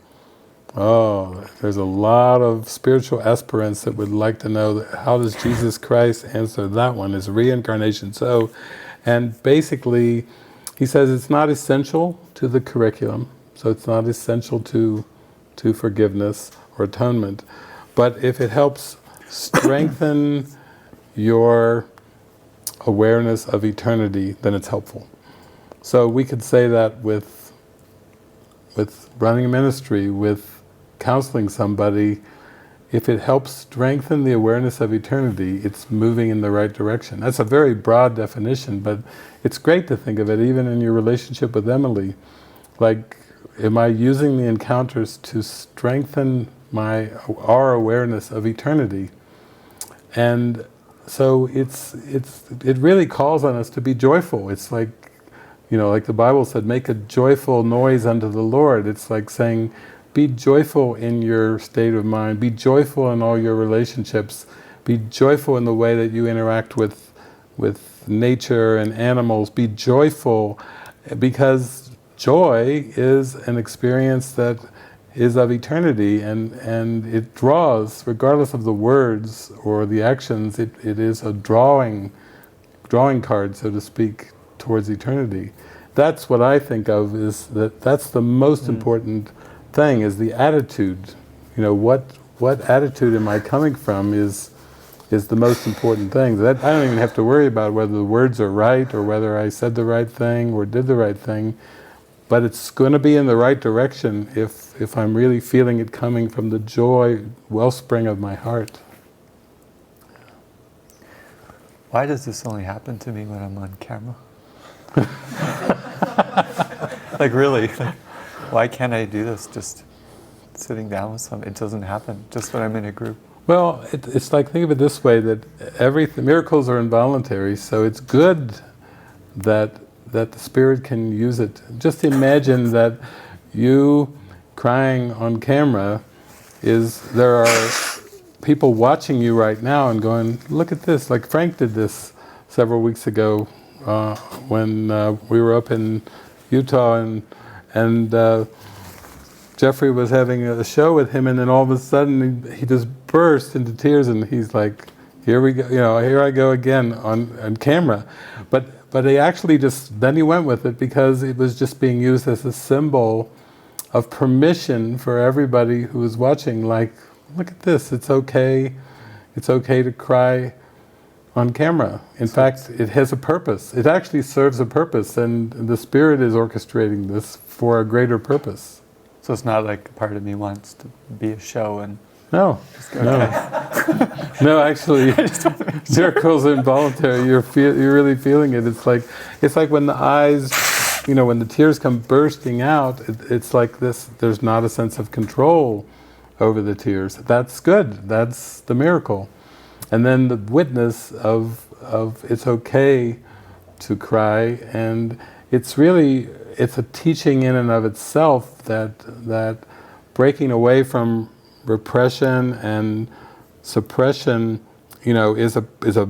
Oh, there's a lot of spiritual aspirants that would like to know how does Jesus Christ answer that one? Is reincarnation so? And basically, he says it's not essential to the curriculum, so it's not essential to forgiveness or atonement, but if it helps strengthen your awareness of eternity, then it's helpful. So we could say that with running a ministry, with counseling somebody, if it helps strengthen the awareness of eternity, it's moving in the right direction. That's a very broad definition, but it's great to think of it even in your relationship with Emily. Like, am I using the encounters to strengthen our awareness of eternity? And so it really calls on us to be joyful. It's like, you know, like the Bible said, make a joyful noise unto the Lord. It's like saying, be joyful in your state of mind. Be joyful in all your relationships. Be joyful in the way that you interact with nature and animals. Be joyful, because joy is an experience that is of eternity, and it draws, regardless of the words or the actions, it is a drawing card, so to speak, towards eternity. That's what I think of, is that's the most important thing, is the attitude. You know, what attitude am I coming from is the most important thing. That I don't even have to worry about whether the words are right or whether I said the right thing or did the right thing, but it's going to be in the right direction if I'm really feeling it coming from the joy wellspring of my heart. Why does this only happen to me when I'm on camera? Like really, why can't I do this just sitting down with someone? It doesn't happen just when I'm in a group. Well, it's like, think of it this way, that miracles are involuntary, so it's good that that the Spirit can use it. Just imagine that you crying on camera there are people watching you right now and going, look at this, like Frank did this several weeks ago when we were up in Utah, and Jeffrey was having a show with him, and then all of a sudden he just burst into tears, and he's like, here we go, here I go again on camera. But he actually then he went with it because it was just being used as a symbol of permission for everybody who was watching, like, look at this, it's okay to cry on camera. In fact, it has a purpose. It actually serves a purpose, and the Spirit is orchestrating this for a greater purpose. So it's not like part of me wants to be a show and... No. No, actually, miracles are involuntary. You're really feeling it. It's like when the eyes, when the tears come bursting out, it's like this, there's not a sense of control over the tears. That's good. That's the miracle. And then the witness of it's okay to cry, and it's a teaching in and of itself that breaking away from repression and suppression, is a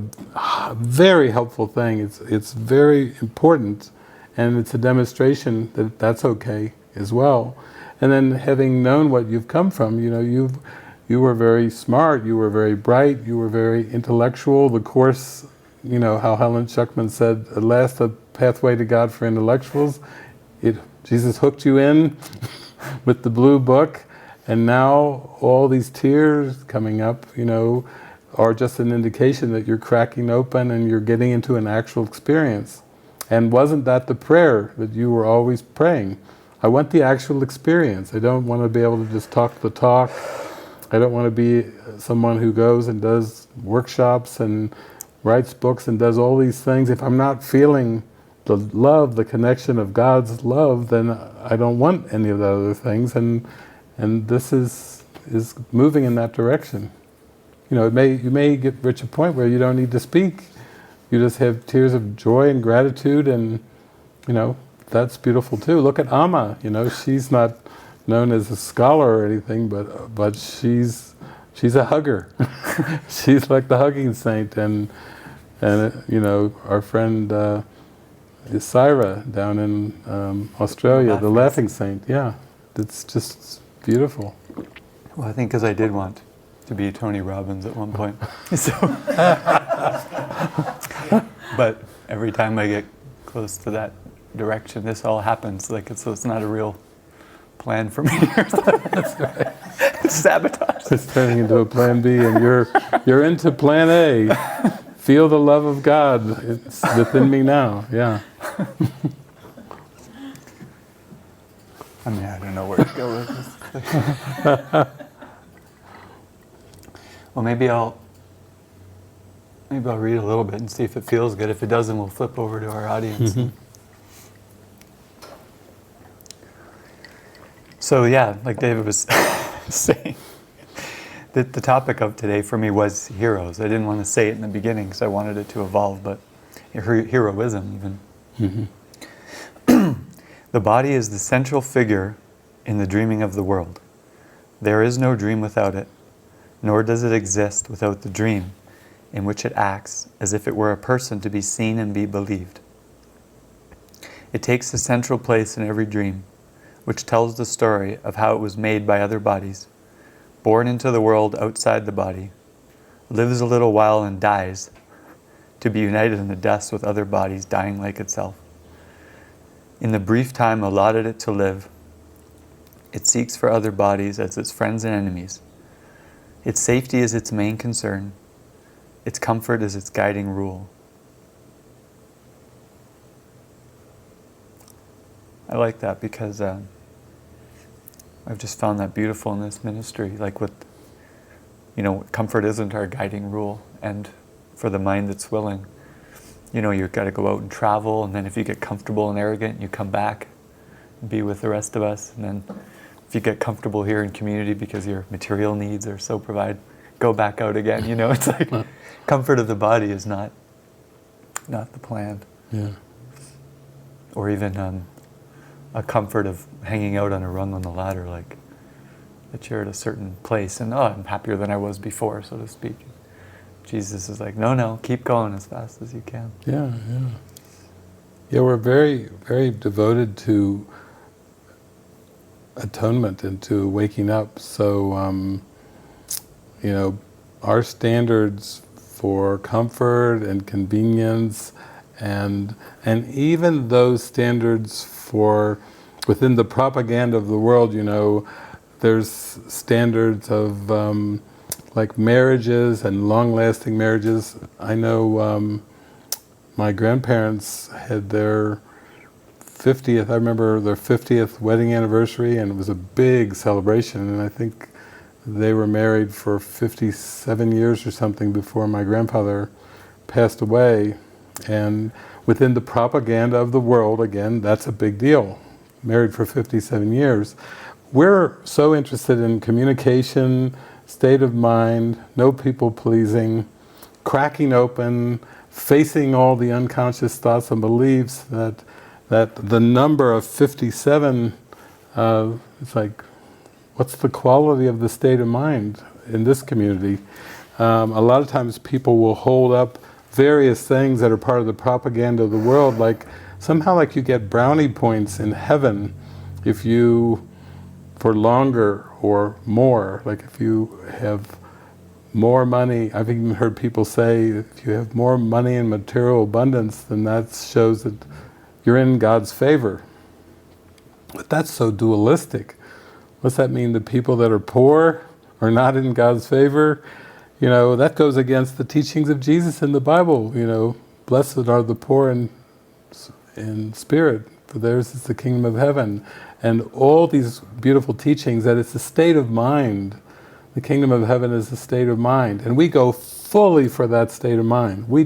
very helpful thing. It's very important, and it's a demonstration that that's okay as well. And then having known what you've come from, you were very smart, you were very bright, you were very intellectual. The Course, how Helen Schuckman said, at last the pathway to God for intellectuals. Jesus hooked you in with the blue book, and now all these tears coming up, are just an indication that you're cracking open and you're getting into an actual experience. And wasn't that the prayer that you were always praying? I want the actual experience. I don't want to be able to just talk the talk. I don't want to be someone who goes and does workshops and writes books and does all these things. If I'm not feeling the love, the connection of God's love, then I don't want any of the other things. And this is moving in that direction. You may reach a point where you don't need to speak. You just have tears of joy and gratitude, and that's beautiful too. Look at Amma. She's not known as a scholar or anything, but she's a hugger. She's like the hugging saint, and our friend is Syra down in Australia, the laughing saint. Yeah, it's just beautiful. Well, I think because I did want to be Tony Robbins at one point. So, but every time I get close to that direction, this all happens. So it's not a real plan for me. That's right. It's sabotage. It's turning into a plan B, and you're into plan A. Feel the love of God. It's within me now. Yeah. I don't know where to go with this. Well, maybe I'll read a little bit and see if it feels good. If it doesn't, we'll flip over to our audience. Mm-hmm. So yeah, like David was saying, the topic of today for me was heroes. I didn't want to say it in the beginning because I wanted it to evolve, but heroism even. Mm-hmm. The body is the central figure in the dreaming of the world. There is no dream without it, nor does it exist without the dream, in which it acts as if it were a person to be seen and be believed. It takes a central place in every dream, which tells the story of how it was made by other bodies, born into the world outside the body, lives a little while and dies, to be united in the dust with other bodies dying like itself. In the brief time allotted it to live, it seeks for other bodies as its friends and enemies. Its safety is its main concern. Its comfort is its guiding rule. I like that because I've just found that beautiful in this ministry. Like comfort isn't our guiding rule, and for the mind that's willing, you've got to go out and travel, and then if you get comfortable and arrogant, you come back and be with the rest of us, and then if you get comfortable here in community because your material needs are so provided, go back out again. It's like comfort of the body is not the plan. Yeah. or even a comfort of hanging out on a rung on the ladder, like that you're at a certain place and I'm happier than I was before, so to speak. Jesus is like, no, keep going as fast as you can. Yeah. Yeah, we're very, very devoted to atonement and to waking up. So, our standards for comfort and convenience, and even those standards for within the propaganda of the world, there's standards of like marriages and long-lasting marriages. I know my grandparents had their 50th, I remember their 50th wedding anniversary, and it was a big celebration, and I think they were married for 57 years or something before my grandfather passed away. And within the propaganda of the world, again, that's a big deal. Married for 57 years. We're so interested in communication, state of mind, no people pleasing, cracking open, facing all the unconscious thoughts and beliefs, that the number of 57, it's like, what's the quality of the state of mind in this community? A lot of times people will hold up various things that are part of the propaganda of the world, like somehow like you get brownie points in heaven if you, for longer or more, like if you have more money. I've even heard people say if you have more money and material abundance, then that shows that you're in God's favor. But that's so dualistic. What's that mean? The people that are poor are not in God's favor? That goes against the teachings of Jesus in the Bible. Blessed are the poor in spirit, for theirs is the kingdom of heaven. And all these beautiful teachings that it's a state of mind. The kingdom of heaven is a state of mind. And we go fully for that state of mind. We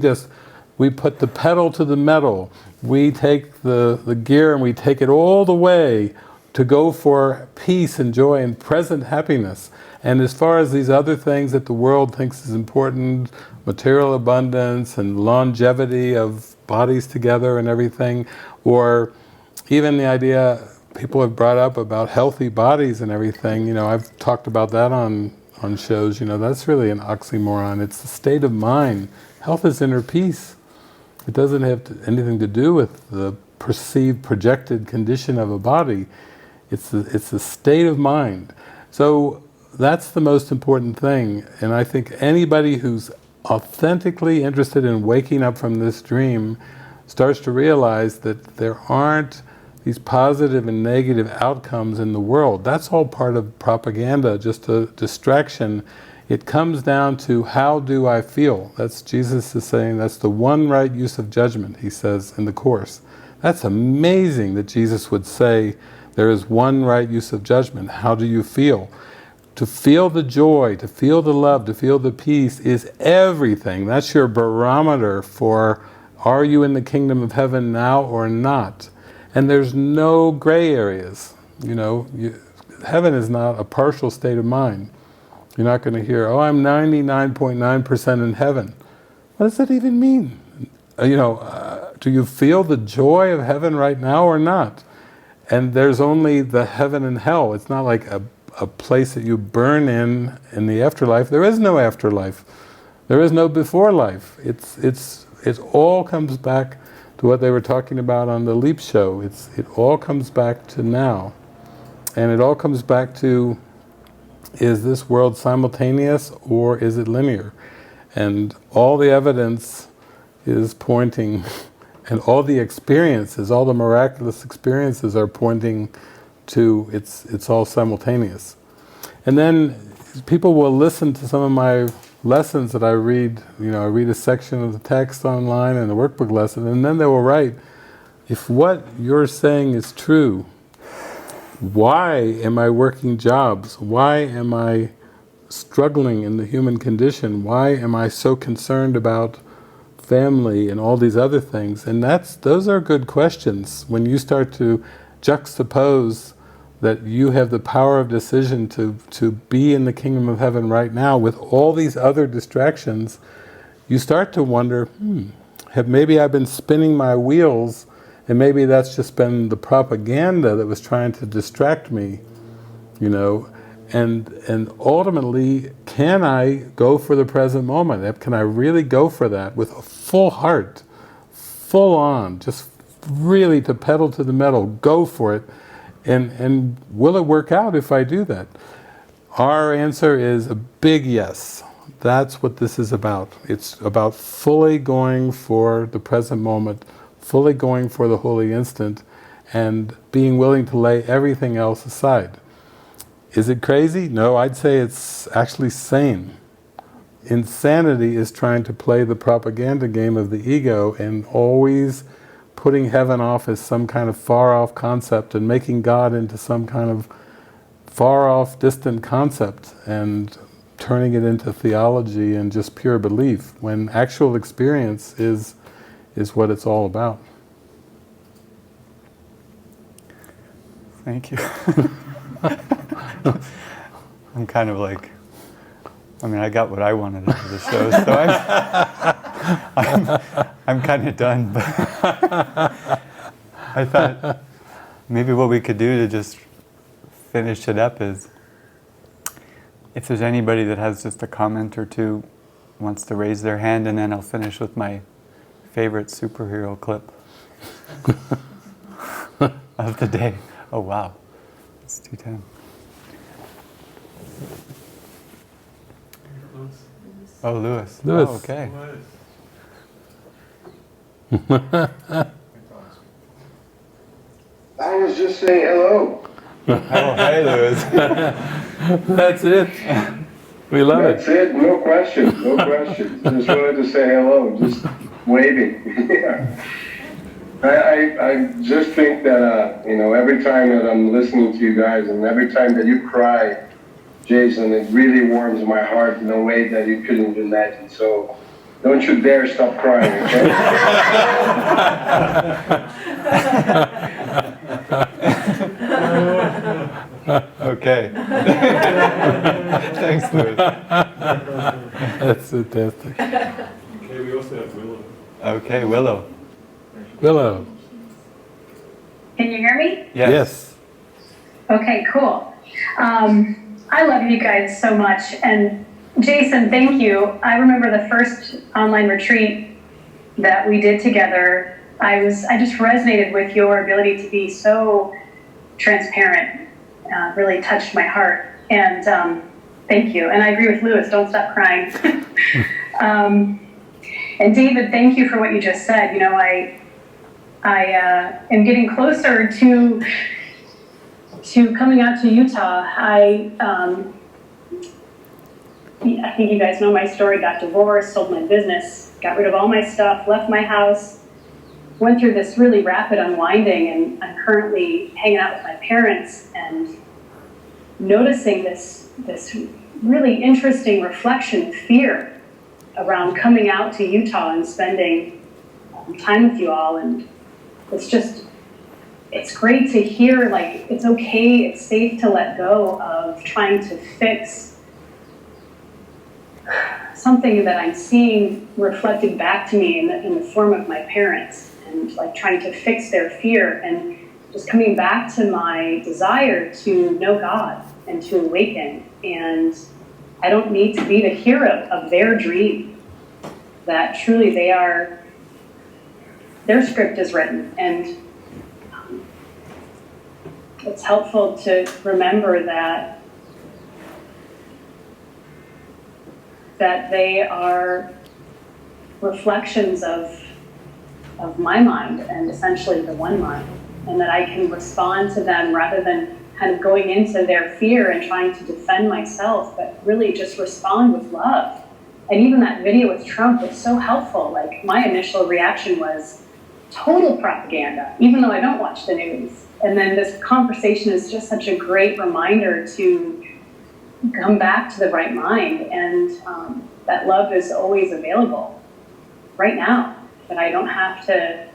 put the pedal to the metal. We take the gear and we take it all the way to go for peace and joy and present happiness. And as far as these other things that the world thinks is important, material abundance and longevity of bodies together and everything, or even the idea people have brought up about healthy bodies and everything, I've talked about that on shows, that's really an oxymoron. It's the state of mind. Health is inner peace. It doesn't have anything to do with the perceived, projected condition of a body. It's the state of mind. So that's the most important thing. And I think anybody who's authentically interested in waking up from this dream starts to realize that there aren't these positive and negative outcomes in the world. That's all part of propaganda, just a distraction. It comes down to how do I feel? That's Jesus is saying that's the one right use of judgment, he says in the Course. That's amazing that Jesus would say there is one right use of judgment. How do you feel? To feel the joy, to feel the love, to feel the peace is everything. That's your barometer for are you in the kingdom of heaven now or not? And there's no gray areas. Heaven is not a partial state of mind. You're not going to hear, oh, I'm 99.9% in heaven. What does that even mean? Do you feel the joy of heaven right now or not? And there's only the heaven and hell. It's not like a place that you burn in the afterlife. There is no afterlife. There is no before life. It all comes back to what they were talking about on the Leap show. It all comes back to now. And it all comes back to, is this world simultaneous or is it linear? And all the evidence is pointing, and all the experiences, all the miraculous experiences are pointing to it's all simultaneous. And then people will listen to some of my lessons that I read. I read a section of the text online and a workbook lesson, and then they will write, if what you're saying is true, why am I working jobs? Why am I struggling in the human condition? Why am I so concerned about family and all these other things? And those are good questions. When you start to juxtapose that you have the power of decision to be in the kingdom of heaven right now with all these other distractions, you start to wonder, maybe I've been spinning my wheels And maybe that's just been the propaganda that was trying to distract me, you know. And ultimately, can I go for the present moment? Can I really go for that with a full heart, full on, just really to pedal to the metal, go for it? And will it work out if I do that? Our answer is a big yes. That's what this is about. It's about fully going for the present moment, fully going for the holy instant, and being willing to lay everything else aside. Is it crazy? No, I'd say it's actually sane. Insanity is trying to play the propaganda game of the ego and always putting heaven off as some kind of far-off concept and making God into some kind of far-off, distant concept and turning it into theology and just pure belief, when actual experience is what it's all about. Thank you. I'm kind of like, I mean, I got what I wanted out of the show, so I'm kind of done. But I thought maybe what we could do to just finish it up is, if there's anybody that has just a comment or two, wants to raise their hand, and then I'll finish with my favorite superhero clip of the day. Oh wow, it's 2:10. Oh, Lewis. Lewis. Oh, okay. I was just saying hello. Oh, hey, Lewis. That's it. We love That's it. No questions. No questions. Just wanted to say hello. Just waving. Yeah. I just think that you know, every time that I'm listening to you guys, and every time that you cry, Jason, it really warms my heart in a way that you couldn't imagine. So don't you dare stop crying, okay? Okay. Thanks, Lewis. That's fantastic. Okay, we also have Willow. Okay, Willow. Willow. Can you hear me? Yes. Okay, cool. I love you guys so much. And Jason, thank you. I remember the first online retreat that we did together. I just resonated with your ability to be so transparent. Really touched my heart. And thank you. And I agree with Lewis, don't stop crying. And David, thank you for what you just said. You know, I am getting closer to coming out to Utah. I think you guys know my story. Got divorced, sold my business, got rid of all my stuff, left my house, went through this really rapid unwinding, and I'm currently hanging out with my parents and noticing this really interesting reflection of fear around coming out to Utah and spending time with you all. And it's great to hear, like, it's okay, it's safe to let go of trying to fix something that I'm seeing reflected back to me in the form of my parents, and like trying to fix their fear, and just coming back to my desire to know God and to awaken. And I don't need to be the hero of their dream, that truly their script is written. And it's helpful to remember that they are reflections of my mind, and essentially the one mind, and that I can respond to them rather than kind of going into their fear and trying to defend myself, but really just respond with love. And even that video with Trump was so helpful. Like, my initial reaction was total propaganda, even though I don't watch the news. And then this conversation is just such a great reminder to come back to the right mind, and that love is always available right now, that I don't have to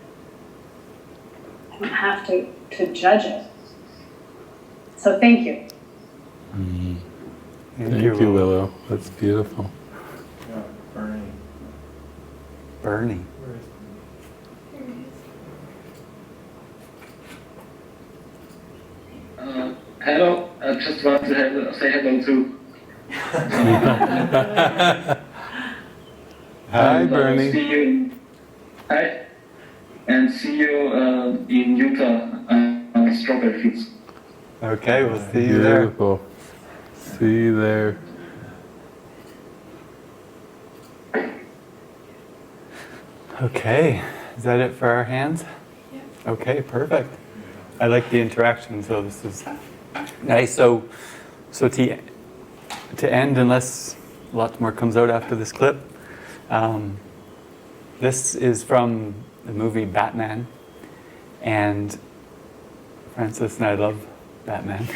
judge it. So thank you. Mm-hmm. Thank you, Willow. That's beautiful. Yeah, Bernie. Bernie. Where is Hello, I just want to say hello too. Hi, And, Bernie. see you. Hi, and see you in Utah on Strawberry Fields. Okay, we'll see you there. Beautiful. See you there. Okay, is that it for our hands? Yeah. Okay, perfect. I like the interaction, so this is nice. So to end, unless lots more comes out after this clip, this is from the movie Batman, and Francis and I love Batman.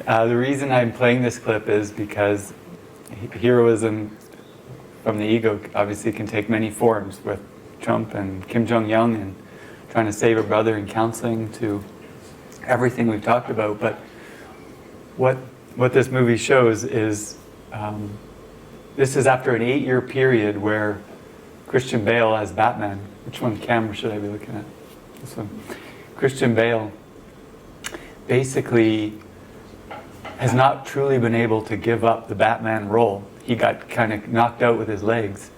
The reason I'm playing this clip is because heroism from the ego obviously can take many forms, with Trump and Kim Jong-un and trying to save a brother and counseling to everything we've talked about. But what this movie shows is this is after an 8-year period where Christian Bale as Batman, which one camera should I be looking at? This one. Christian Bale basically has not truly been able to give up the Batman role. He got kind of knocked out with his legs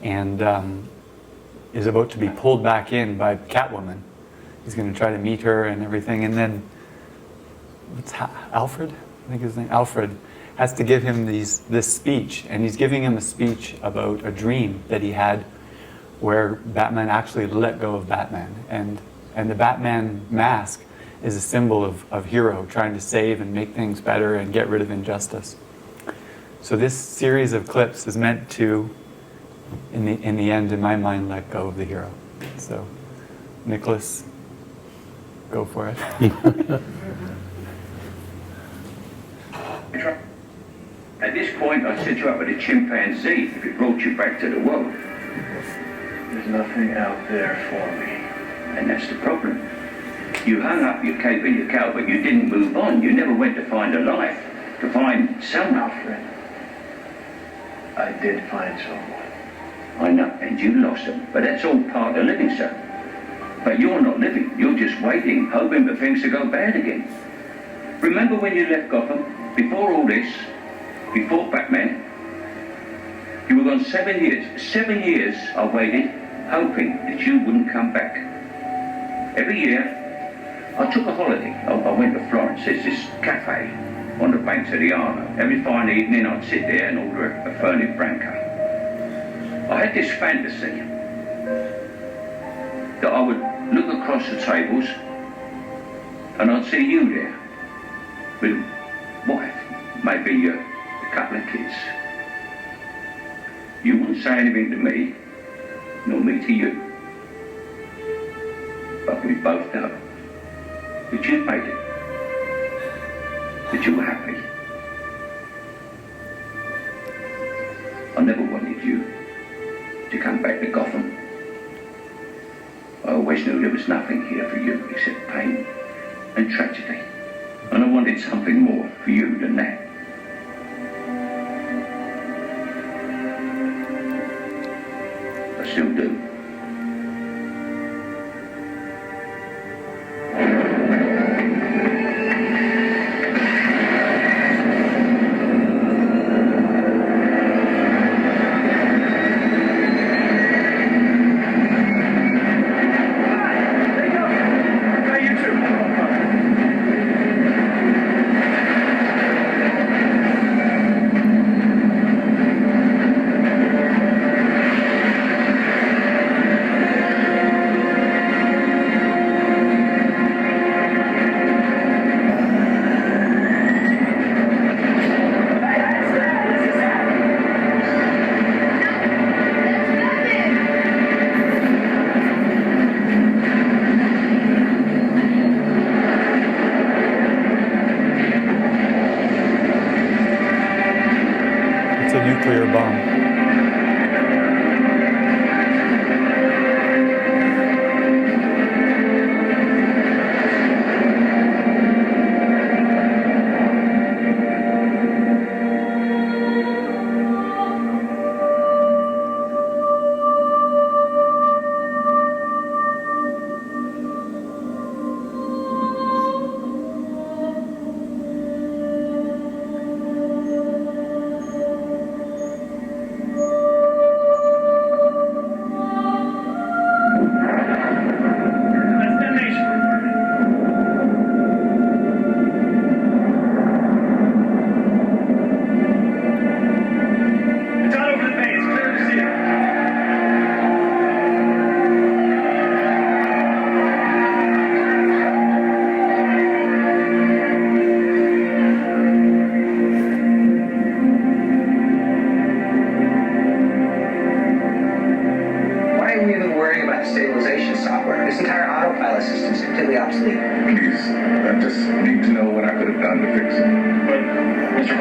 and is about to be pulled back in by Catwoman. He's going to try to meet her and everything, and then Alfred, I think his name, Alfred, has to give him this speech, and he's giving him a speech about a dream that he had where Batman actually let go of Batman, and the Batman mask is a symbol of hero trying to save and make things better and get rid of injustice. So this series of clips is meant to, in the end, in my mind, let go of the hero. So, Nicholas, go for it. At this point, I'd set you up with a chimpanzee if it brought you back to the world. There's nothing out there for me. And that's the problem. You hung up your cape and your cow, but you didn't move on. You never went to find a life, to find someone. Alfred, I did find someone. I know, and you lost them. But that's all part of living, sir. But you're not living. You're just waiting, hoping for things to go bad again. Remember when you left Gotham? Before all this, before Batman, you were gone 7 years. 7 years I waited, hoping that you wouldn't come back. Every year, I took a holiday. I went to Florence. There's this cafe on the banks of the Arno. Every fine evening, I'd sit there and order a Fernet Branca. I had this fantasy that I would look across the tables and I'd see you there with a wife, maybe a couple of kids. You wouldn't say anything to me, nor me to you. But we both know that you made it, that you were happy. I never wanted you to come back to Gotham. I always knew there was nothing here for you except pain and tragedy. And I wanted something more for you than that. I still do. Nuclear bomb.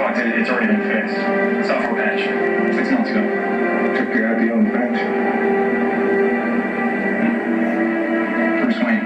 talked to, it's already been fixed. Software patch, 6 months ago. Took care of the own patch. Bruce Wayne.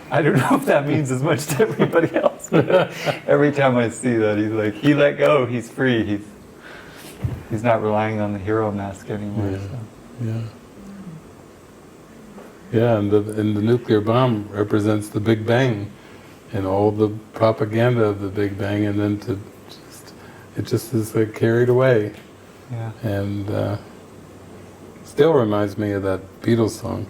I don't know if that means as much to everybody else, but every time I see that, he's like, he let go, he's free, he's not relying on the hero mask anymore. Yeah. So. Yeah. Yeah, and the nuclear bomb represents the Big Bang and all the propaganda of the Big Bang, and then it just is like carried away. Yeah. And still reminds me of that Beatles song.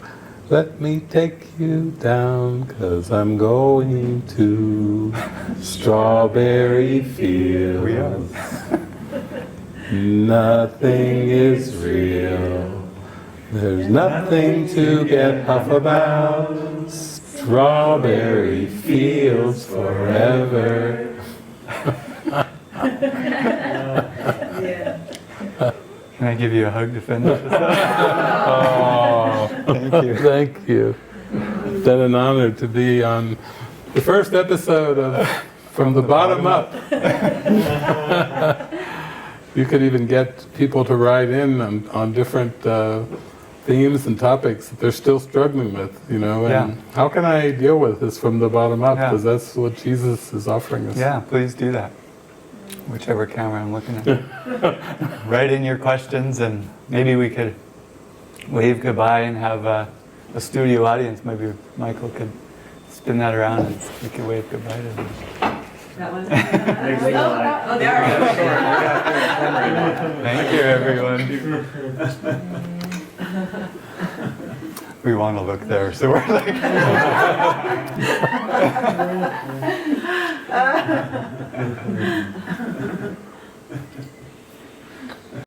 Let me take you down, 'cause I'm going to strawberry fields. We are. Nothing is real. There's nothing to get huff about. Strawberry fields forever. Can I give you a hug to finish this up? Oh, Thank you. Thank you. It's been an honor to be on the first episode of From the Bottom Up. You could even get people to write in on different themes and topics that they're still struggling with, you know, and Yeah. how can I deal with this from the bottom up? Yeah. Because that's what Jesus is offering us. Yeah, please do that. Whichever camera I'm looking at. Write in your questions, and maybe we could wave goodbye and have a studio audience. Maybe Michael could spin that around and we could wave goodbye to them. That one? Oh, there we go. Thank you, everyone. We want to look there, so we're like...